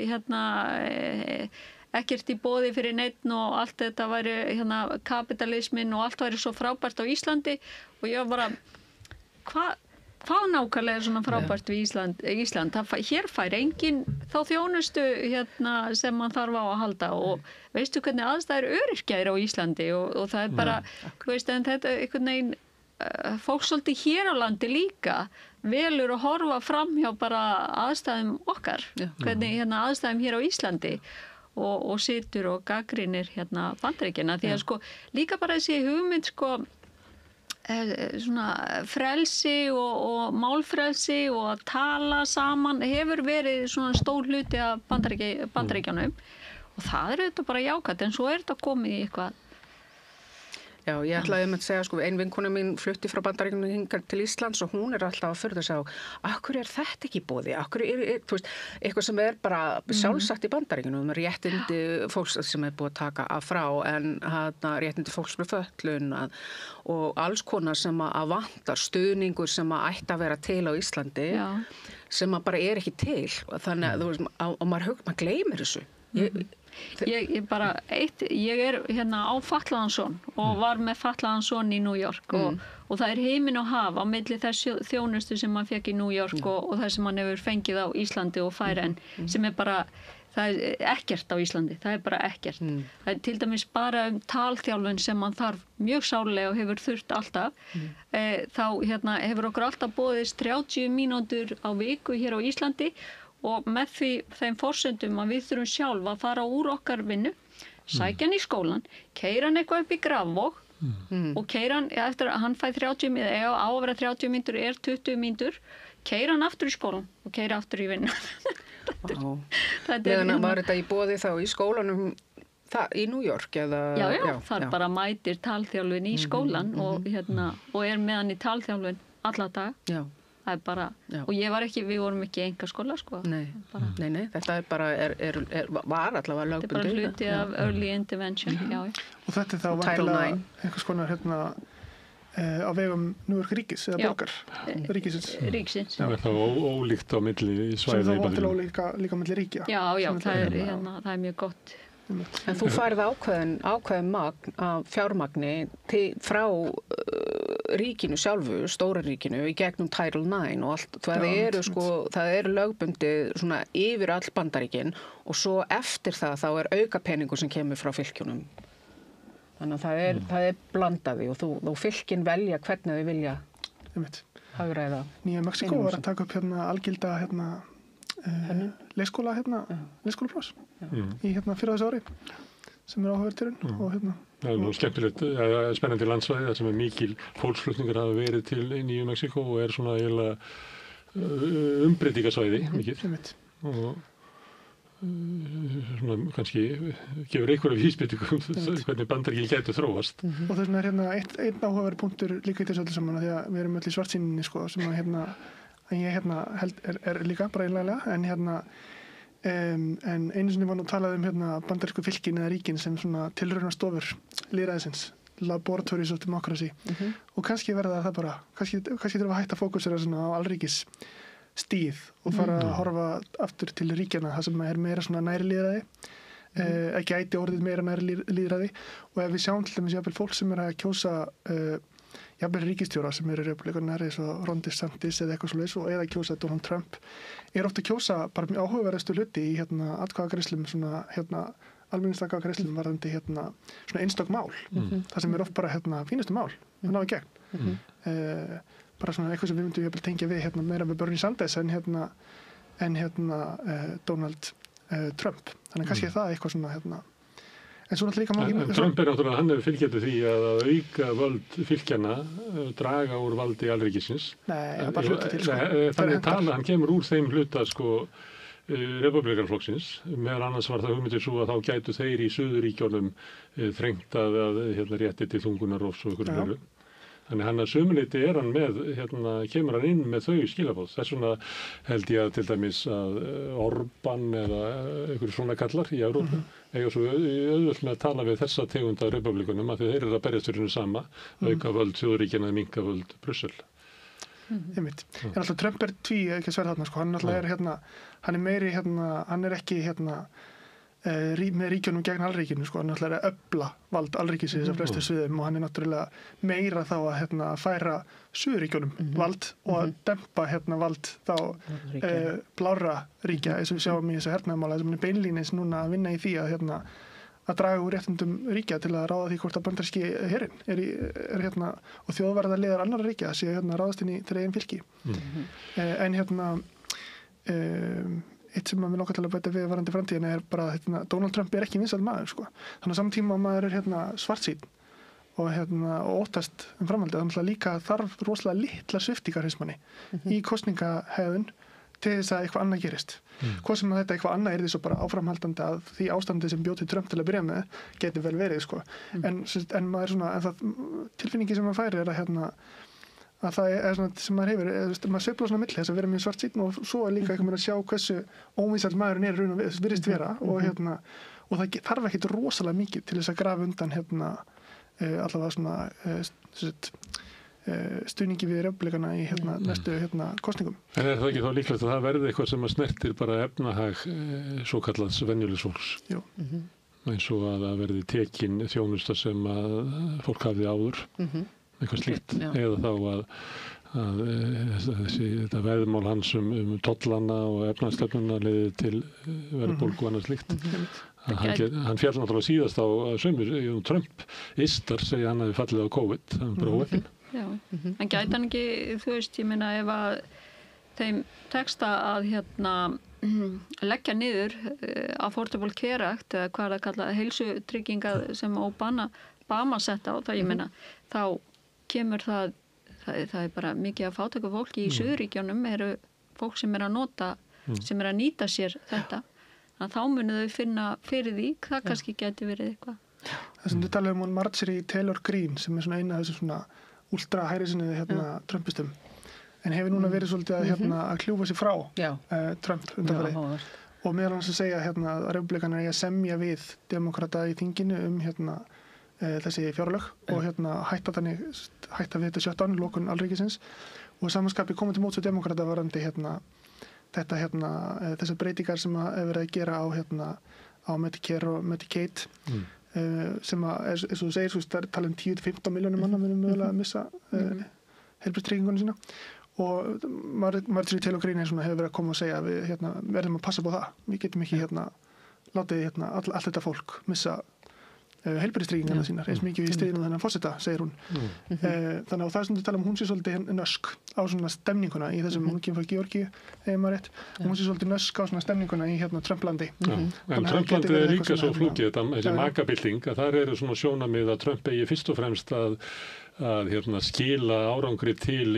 [SPEAKER 3] ekkert í boði fyrir neitt og allt þetta væri kapitalismin og allt væri svo frábært á Íslandi og ég var bara hvað nákvæmlega er svona frábært við Ísland? Hér fær enginn þá þjónustu sem man þarf á að halda og veistu hvernig aðstæður öryrkja á Íslandi og það er bara, en þetta einhvern veginn fólk svolítið hér á landi líka velur að horfa fram hjá bara aðstæðum okkar, hvernig aðstæðum hér á Íslandi og situr og gagnrýnir Bandaríkjana því að sko líka bara þessi hugmynd sko svona frelsi og málfrelsi og að tala saman hefur verið svona stór hluti af Bandaríkjunum og það er auðvitað bara jákvætt en svo er þetta komið í eitthvað
[SPEAKER 5] Já, ég ætlaði að segja, sko, ein vinkona mín flutti frá Bandaríkjunum hingað til Íslands og hún er alltaf að furða sig á, akkur er þetta ekki í boði? Akkur þú veist, eitthvað sem er bara sjálfsagt í Bandaríkjunum, réttindi fólks sem er búið að taka af frá, en réttindi fólks með fötlun og alls konar sem að vantar stuðningur sem að ætti að vera til á Íslandi, sem að bara er ekki til. Þannig að, þú veist, og maður gleymir þessu.
[SPEAKER 3] Ég bara, ég hérna á fatlaðan son og var með fatlaðan son í New York og það heimin og haf á milli þess þjónustu sem hann fekk í New York og það sem hann hefur fengið á Íslandi og Færeyjum sem bara, það ekkert á Íslandi, það bara ekkert. Það til dæmis bara talþjálfun sem hann þarf mjög sárlega og hefur þurft alltaf. Þá hérna, hefur okkur alltaf boðist 30 mínútur á viku hér á Íslandi og með þeim forsendum að við þurfum sjálf að fara úr okkar vinnu, sækja hann í skólan, keyra hann eitthvað upp í Grafvog og keyra hann, eftir að hann fæði 30 mínútur, á að vera 30 mínútur 20 mínútur, keyra hann aftur í skólan og keyra aftur í vinnu.
[SPEAKER 5] Meðan var þetta í boði þá í skólanum í New York eða?
[SPEAKER 3] Já, þar bara mætir talþjálfun í skólan og með hann í talþjálfun alla dag. Já. Það bara, og við vorum ekki í einkaskóla sko.
[SPEAKER 5] Nei, þetta bara var allavega lögbundið.
[SPEAKER 3] Þetta bara hluti af early intervention, já.
[SPEAKER 4] Og þetta þá vantilega einhvers konar á vegum New York ríkis eða borgar ríkisins.
[SPEAKER 6] Það er þá ólíkt á milli svæði.
[SPEAKER 4] Sem þá vantilega líka milli ríkja.
[SPEAKER 3] Já, það er mjög gott.
[SPEAKER 5] En þú færð ákveðin magn af fjármagni frá ríkinu sjálfu, stóra ríkinu, í gegnum Title IX og allt. Það eru lögbundið svona yfir all Bandaríkin og svo eftir það þá auka peningur sem kemur frá fylkjunum. Þannig að það er blandaði og þú fylkin velja hvernig þau vilja hagræða.
[SPEAKER 4] Nýja Mexíkó var að taka upp algilda leikskóla leikskólapláss í fyrir þessu ári sem áhugaverðurinn og
[SPEAKER 6] Það nú skemmtilegt, spennandi landsvæði þar sem mikil fólksflutningar hafa verið til Nýju Mexíkó og svona eiginlega umbreytingasvæði mikið og svona kannski gefur einhverja vísbendingu hvernig Bandaríkin gætu þróast.
[SPEAKER 4] Og þess vegna einn áhugaverður punktur líka í þessu öllu saman því að við erum öll í svartsýninni sko sem að ég held líka bara einlega en einu sinni var nú talað bandarísku fylkin eða ríkin sem svona tilraunastofur lýðræðisins, laboratories of democracy og kannski verða það bara kannski þurfa að hætta að fókusera svona á alríkis stíð og fara að horfa aftur til ríkjana það sem meira svona næri lýðræði ekki ætti orðið meira næri lýðræði og ef við sjáum til dæmis jafnvel fólk sem að kjósa jafnvel ríkisstjóra sem republikanar eins og Ron DeSantis eða eitthvað svoleiðis og eða kjósa Donald Trump ofta að kjósa bara mjög áhugaverðustu hluti í atkvæðagreiðslum svona almenningsatkvæðagreiðslum varðandi svona einstök mál það sem oft bara fínustu mál að ná í gegn bara svona eitthvað sem við myndum jafnvel tengja við meira með Bernie Sanders en Donald Trump þannig kannski það eitthvað svona En svo náttúrulega
[SPEAKER 6] Trump náttúrulega, hann hefur fylgjandi því að auka völd fylkjana, draga úr valdi alríkisins.
[SPEAKER 4] Nei, bara hluta til sko.
[SPEAKER 6] Þannig hann kemur úr þeim hluta sko republikanflokksins. Meðal annars var það hugmyndir svo að þá gætu þeir í Suðurríkjunum þrengt að rétti til þungunarrofs og ykkur fleiri. Þannig hann að sumuleyti hann með, kemur hann inn með þau skilaboð. Þess vegna held ég að til dæmis að Orbán eða ykkur svona kallar í Evrópu eiga svo auðvöld með að tala við þessa tegunda republikunum að þeir eru að berjast fyrir hennu sama, auka völd Þjóðríkjanna eða minnka völd Brussel.
[SPEAKER 4] Einmitt. En alltaf Trump ekki að sverða þarna sko. Hann alltaf hann meiri hann ekki með ríkjunum gegn alríkinu sko, hann náttúrulega er að öfla vald alríkisins á flestu sviðum og hann er náttúrulega meira þá að færa Suðurríkjunum vald og að dempa vald þá blárra ríkja eins og við sjáum í þessu hernaðarmála sem er beinlínis núna að vinna í því að draga úr réttindum ríkja til að ráða því hvort að bandaríski herinn er og þjóðvarðarliðar annarra ríkja séu ráðast inn í þeirra eigin fylki en eitt sem við nokkað til að bæta við varandi framtíðina er bara að Donald Trump er ekki vinsæll maður sko. Þannig að samtíma maður er svartsýnn og óttast framhaldið. Þannig að líka þarf rosalega litlar sviptingar í kosningahegðun til þess að eitthvað annað gerist. Hvað sem að þetta eitthvað annað er því svo bara áframhaldandi að því ástandi sem bjóð til Trump til að byrja með getur vel verið sko. En maður tilfinningi sem maður færi er að það er svona sem maður hefur maður sveiflar svona milli þess að vera mjög svartsýnn og svo er líka eitthvað með að sjá hversu óvinsæll maðurinn er raun og virðist vera og það þarf ekkit rosalega mikið til þess að grafa undan allavega svona stuðningi við repúblikana í næstu kosningum.
[SPEAKER 6] En það ekki þá líklegt að það verði eitthvað sem að snertir bara efnahag svo kallaðs venjulegs fólks?
[SPEAKER 4] Jú.
[SPEAKER 6] Eins og að það verði tekin þjónusta sem að fólk hafði áður, eitthvað slíkt, eða þá að þetta veðmál hans tollana og efnahagsstefnuna leiði til verðbólgu og annað slíkt. Hann fjall náttúrulega síðast á sömur, Trump istar segja hann hafi fallið á COVID, það var bara óheppinn.
[SPEAKER 3] Já, en gæti hann ekki, þú veist, ég meina ef að þeim teksta að leggja niður Affordable Care Act eða hvað er að kalla heilsutrygginga sem Obama setta á það, ég meina, þá kemur það er bara mikið af fátæku fólki í Suðurríkjunum eru fólk sem að nota, sem að nýta sér þetta, þannig að þá munu þau finna fyrir því, það kannski geti verið eitthvað.
[SPEAKER 4] Það sem þú talaðum Marjorie Taylor Greene sem er eina af þessum ultra hægri sinniði Trumpistum en hefur núna verið svolítið að kljúfa sig frá Trump undanfarið og meðal hans að segja að repúblikanar eiga að semja við demokrata í þinginu þessi fjárlög og hætta við þetta shutdown, lokun alríkisins og samanskapi komið til móts við demokrata varandi þessar breytingar sem er verið að gera á Medicare og Medicaid sem eins og þú segir, tala 10-15 milljónir manna munum mögulega að missa heilbrigðistryggingunum sína og Marjorie Taylor Greene hefur verið að koma og segja að við verðum að passa på það, við getum ekki látið allt þetta fólk missa heilbrigðistryggingarnar sínar eins mikið í stríðinu þennan forseta, segir hún. Þannig að það er svona að tala hún sé svolítið nösk á svona stemninguna í þessum, hún kemur frá Georgíu, hún sé svolítið nösk á svona stemninguna í Trumplandi.
[SPEAKER 6] En Trumplandi er líka svo flúkið, þessi makabilding, að þar eru svona sjónamið að Trump eigi fyrst og fremst að skila árangri til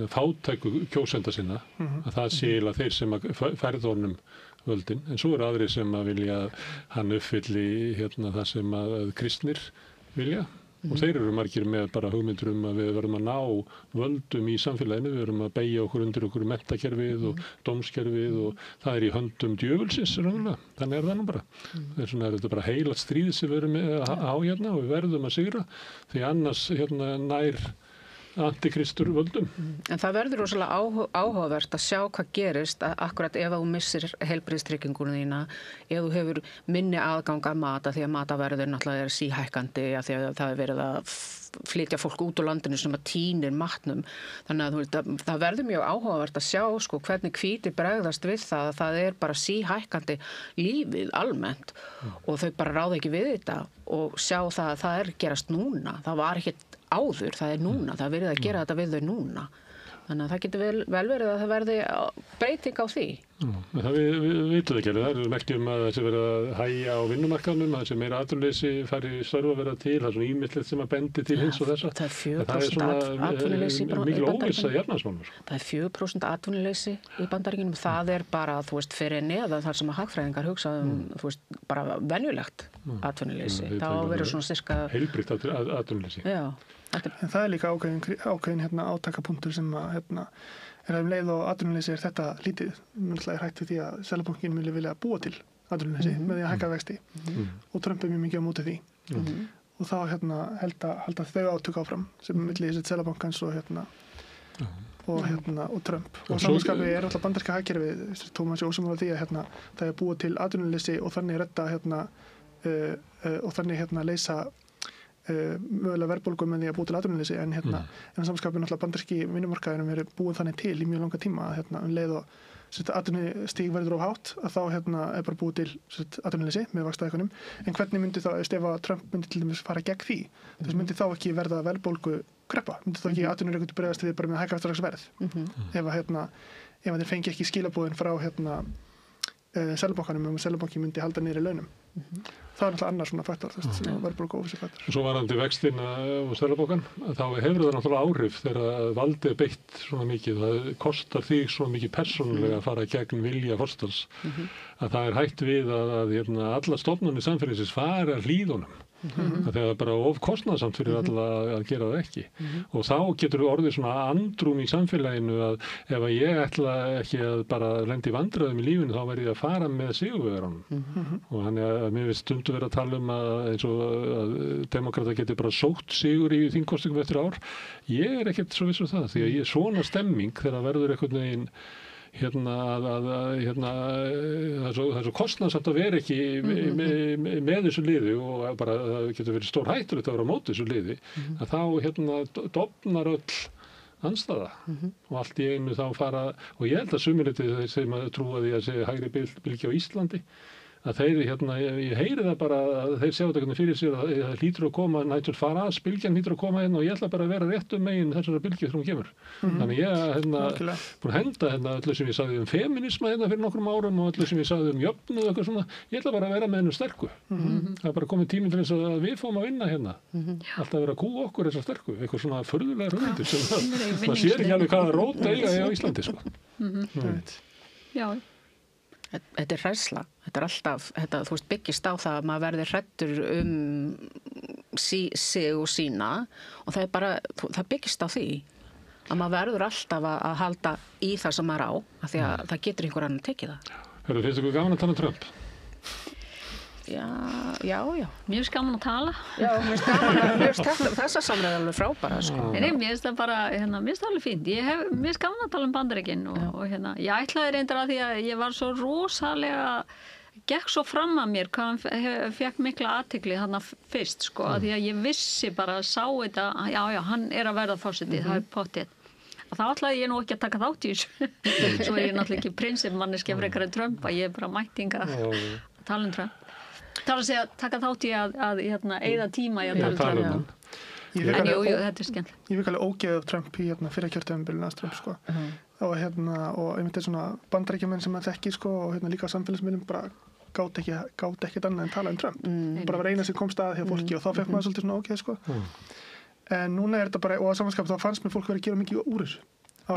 [SPEAKER 6] fátæku kjósenda sinna, að það skila þeir sem færð honum völdin, en svo eru aðrir sem að vilja hann uppfylli það sem að kristnir vilja og þeir eru margir með bara hugmyndur að við verðum að ná völdum í samfélaginu, við verðum að beygja okkur undir okkur menntakerfið og dómskerfið og það er í höndum djöfulsins raunverulega, þannig það nú bara. Þess vegna er þetta bara heila stríð sem við erum á og við verðum að sigra því annars nær antikristur völdum.
[SPEAKER 5] En það verður rosalega áhugavert að sjá hvað gerist akkurat ef þú missir heilbrigðistryggingunum þína, ef þú hefur minni aðgang að mata því að mataverður náttúrulega er síhækkandi að því að það er verið að flytja fólk út úr landinu sem að tínir matnum. Þannig að það verður mjög áhugavert að sjá hvernig hvítir bregðast við það að það er bara síhækkandi lífið almennt og þau bara ráða ekki við þetta og sjá það að það er gerast núna. Það var ekki áður, það er núna, það verið að gera þetta við þau núna. Þannig að það getur vel verið að það verði breyting á því.
[SPEAKER 6] Það við vitum ekki, það er merkjum að þessi verið að hægja á vinnumarkaðnum, að þessi meira atvinnuleysi fari störf að vera til, það er svona ímyndilegt sem að bendi til hins og þessa.
[SPEAKER 5] Það er 4% atvinnuleysi í
[SPEAKER 6] Bandaríkjunum.
[SPEAKER 5] Það er 4% atvinnuleysi í Bandaríkjunum. Það er bara, fyrir neðan þar sem að hagfræðingar hugsa bara venjulegt atvinnuleysi. Það verður svona sirka
[SPEAKER 6] heilbrigt atvinnuleysi.
[SPEAKER 5] Já.
[SPEAKER 4] En það er líka ákveðin átakapunktur sem er leið og atvinnuleysi er þetta lítið. Náttúrulega er hægt við því að Seðlabankinn vilja búa til atvinnuleysi með því að hækka vexti og Trump er mjög mikið á móti því. Og þá halda þau átök áfram sem milli Seðlabankans og Trump. Og samanskapi er alltaf bandaríska hagkerfið, Tómas Jósum á því að það er búa til atvinnuleysi og þannig leysa mögulega verðbólgu með því að búa til atvinnuleysi en samanskapið náttúrulega bandaríski vinnumarkaðurinn verið búið þannig til í mjög langa tíma að leið og atvinnustig verður of hátt að þá er bara búið til atvinnuleysi með vaxtalækkunum en hvernig myndi þá, ef Trump myndi til dæmis fara gegn því þess myndi þá ekki verða verðbólgu kreppa, myndi þá ekki atvinnureikendur bregðast við bara með að hækka strax verð ef þeir fengi ekki skilaboðin frá Seðlabankanum og Seðlabanki myndi halda niður í launum. Það er náttúrulega annar svona faktor, verðbólgu og óvissu faktor.
[SPEAKER 6] Svo varandi vextina og Seðlabankan, þá hefur það náttúrulega áhrif þegar valdið er beitt svona mikið. Það kostar því svona mikið persónulega að fara gegn vilja forstans. Að það er hægt við að allar stofnanir samfélagsins fara hlýðunum. Það er bara of kostnaðsamt fyrir alla að gera það ekki. Og þá getur orðið svona andrúm í samfélaginu að ef að ég ætla ekki að bara lenda í vandræðum í lífinu, þá verð ég að fara með sigurvegaranum. Og þannig að mér finnst stundum verið að tala að eins og að demokrata geti bara sótt sigur í þingkosningum eftir ár. Ég er ekkert svo viss um það, því að svona stemming þegar verður einhvern veginn það er svo kostnaðsamt að vera ekki með þessu liði og bara það getur verið stór hættulegt að vera á móti þessu liði, að þá dofnar öll andstaða og allt í einu þá fara, og ég held að sumirlitið þeir sem að trúa því að segja hægri bylgja á Íslandi, að þeir, ég heyri það bara að þeir sjá þetta fyrir sér að það hlýtur að koma, nætur faras, bylgjan hlýtur að koma inn og ég ætla bara að vera réttum megin þessara bylgju þegar hún kemur. Þannig ég búin að henda öllu sem ég sagði feminisma fyrir nokkrum árum og öllu sem ég sagði jöfnuð og eitthvað svona, ég ætla bara að vera með hennu sterku. Það er bara komið tíminn til þess að við fáum að vinna alltaf vera að kúa okkur þessa sterku, eitthvað svona furðulegar hugmyndir sem það sér ekki alveg hvaða rót eiga á Íslandi,
[SPEAKER 3] Já.
[SPEAKER 5] Þetta er hræðsla, þetta er alltaf, þú veist, byggist á það að maður verði hræddur sig og sína og það er bara, það byggist á því að maður verður alltaf að halda í það sem maður á, af því að það getur einhver annar tekið það.
[SPEAKER 6] Finnst ykkur gaman að tala um Trump?
[SPEAKER 5] Já.
[SPEAKER 3] Mér finnst gaman að tala.
[SPEAKER 5] Já, mér finnst þessa samræði alveg frábæra, sko.
[SPEAKER 3] Mér finnst það bara, mér finnst það alveg fínt. Mér finnst gaman að tala um Bandaríkin og ég ætlaði reyndar að því að ég var svo rosalega, gekk svo fram að mér hvað hann fekk mikla athygli þarna fyrst, sko, að því að ég vissi bara, sá þetta, já, hann er að verða forseti, það er pottið. Þá ætlaði ég nú ekki að taka þátt í þessu. Svo er ég náttúrulega ekki prinsipmanniski frekar en Trump, að ég er bara mættinga að tala um Trump. Það er að segja, taka þátt í að eyða tíma í að tala um Trump. En jú, þetta er skemmt.
[SPEAKER 4] Ég fikk alveg ógeð af Trump í fyrra kjörtímabilinu að Trump, sko. Og einmitt er svona bandaríkjamenn sem maður þekki, sko, og líka á samfélagsmiðlum bara gátt ekkert annað en tala um Trump. Bara var eina sem komst að hjá fólki og þá fekk maður svolítið svona ógeð, sko. En núna er þetta bara, og á samanskap þá fannst mér fólk verið að gera mikið úr þessu. Á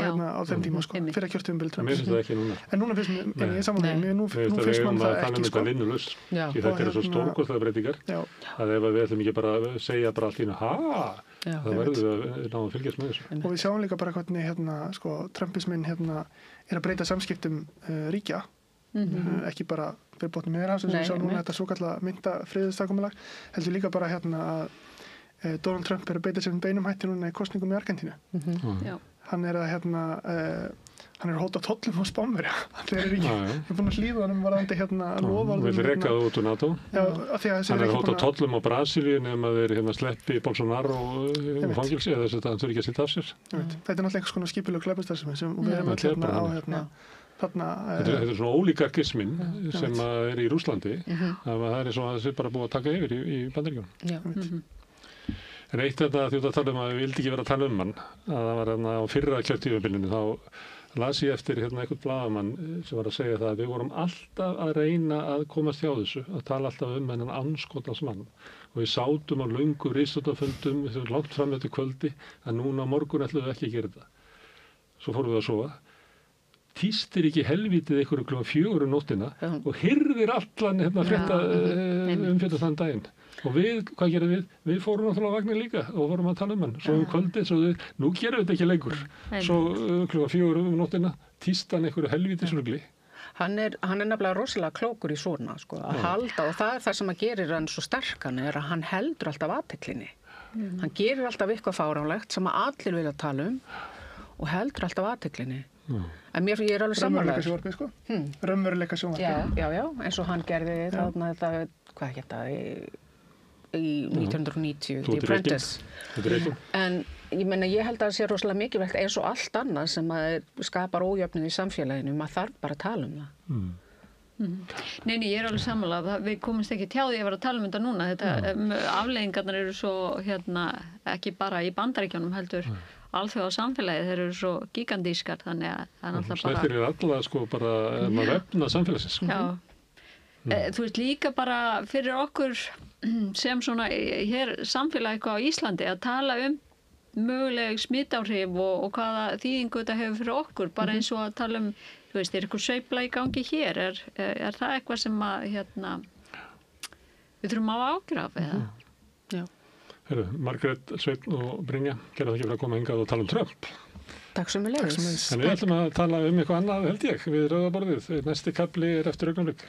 [SPEAKER 4] þeim tíma, sko, fyrir kjörtímabilið Trump.
[SPEAKER 6] Mér finnst það ekki núna.
[SPEAKER 4] En núna finnst mér, ég samanlega, nú finnst mann það ekki, sko.
[SPEAKER 6] Linnulaust, því þetta eru svo stórkostlega breytingar, að ef við ætlum ekki bara að segja bara allt í einu, það verður við að ná að fylgjast með þessu.
[SPEAKER 4] Og við sjáum líka bara hvernig, sko, Trumpisminn, er að breyta samskiptum ríkja, ekki bara fyrir botnum Miðjarðarhafs, sem við sjáum núna þetta svokallega myntafriðarsamkomulag, heldur líka bara að Donald Trump er að beita sér beinum hætti núna í kosningum í Argentínu. Hann er að hann er að hóta tollum á Spánverja. Þeir eru ekki, ég er búin að hlýða hann varðandi loforðum.
[SPEAKER 6] Vill reka það út úr NATO. Hann er að hóta tollum á Brasilíu nema þeir sleppi Bolsonaro og fangilsi eða þess að hann þurfi ekki að sitja af sér.
[SPEAKER 4] Þetta er náttúrulega einhvers konar skipuleg glæpastarfsemi sem við erum á
[SPEAKER 6] Þetta er svona ólíkarkismin sem er í Rússlandi. Það er eins og það sé bara búið að taka yfir í Bandaríkjunum. En eitt þetta því að tala að við vildi ekki vera að tala hann, að það var á fyrra kjörtímabilinu, þá las ég eftir einhvern blaðamann sem var að segja það að við vorum alltaf að reyna að komast hjá þessu, að tala alltaf þennan andskotans mann. Og við sátum á löngu ríkisstjórnarfundum, langt fram eftir kvöldi, að núna á morgun ætlum við ekki að gera þetta. Svo fórum við að sofa. Tístir ekki helvítið einhverju klukkan 4 nóttina og hirðir allan frétta umfjöldast þann daginn. Og hvað gerum við? Við fórum náttúrulega á vagnin líka og fórum að tala hann. Svo kvöldið, nú gerum við þetta ekki lengur. Svo klukkan 4 nóttina tíst hann einhverju helvítisrugli.
[SPEAKER 5] Hann er nefnilega rosalega klókur í svona, sko, að halda, og það er það sem að gerir hann svo sterkan, er að hann heldur alltaf athyglinni. Hann gerir alltaf eitthvað fáránlegt sem að allir vilja tala og heldur alltaf athyglinni. En ég er alveg samanlega.
[SPEAKER 4] Raunveruleika sjónvarpi.
[SPEAKER 5] Já, eins og hann gerði þarna þetta, hvað hétt það, í 1990, The Apprentice. En ég meina, ég held að það sé rosalega mikilvægt eins og allt annað sem skapar ójöfnuð í samfélaginu, maður þarf bara að tala um það.
[SPEAKER 3] Nei, ég er alveg sammála, við komumst ekki tjá því að vera að tala um þetta núna. Afleiðingarnar eru svo ekki bara í Bandaríkjunum heldur alþjóða samfélagi, þeir eru svo gigandískar, þannig að það er náttúrulega bara...
[SPEAKER 6] Þetta er alla, sko, bara maður efna samfélagsins.
[SPEAKER 3] Já. Þú veist, líka bara fyrir okkur sem svona hér samfélagi á Íslandi að tala um möguleg smitáhrif og hvaða þýðingu þetta hefur fyrir okkur, bara eins og að tala um, þú veist, er eitthvað sveifla í gangi hér, er það eitthvað sem að, við þurfum að ágjur af, eða?
[SPEAKER 6] Margrét, Sveinn og Brynja, gerða það ekki fyrir að koma hingað og tala Trump.
[SPEAKER 5] Takk sem við leiðis.
[SPEAKER 6] En við ætlum að tala eitthvað annað, held ég, við rauðaborðið. Næsti kafli eftir augnablik.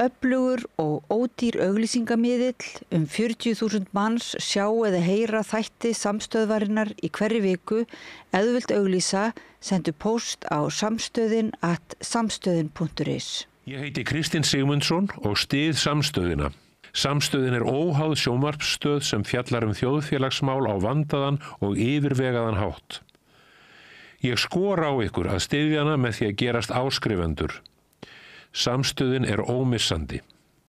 [SPEAKER 1] Öflugur og ódýr auglýsingamiðill 40.000 manns sjá eða heyra þætti samstöðvarinnar í hverri viku. Ef þú vilt auglýsa, sendu póst á samstöðin.is.
[SPEAKER 7] Ég heiti Kristinn Sigmundsson og styð Samstöðina. Samstöðin óháð sjónvarpsstöð sem fjallar þjóðfélagsmál á vandaðan og yfirvegaðan hátt. Ég skora á ykkur að styðja hana með því að gerast áskrifendur. Samstöðin ómissandi.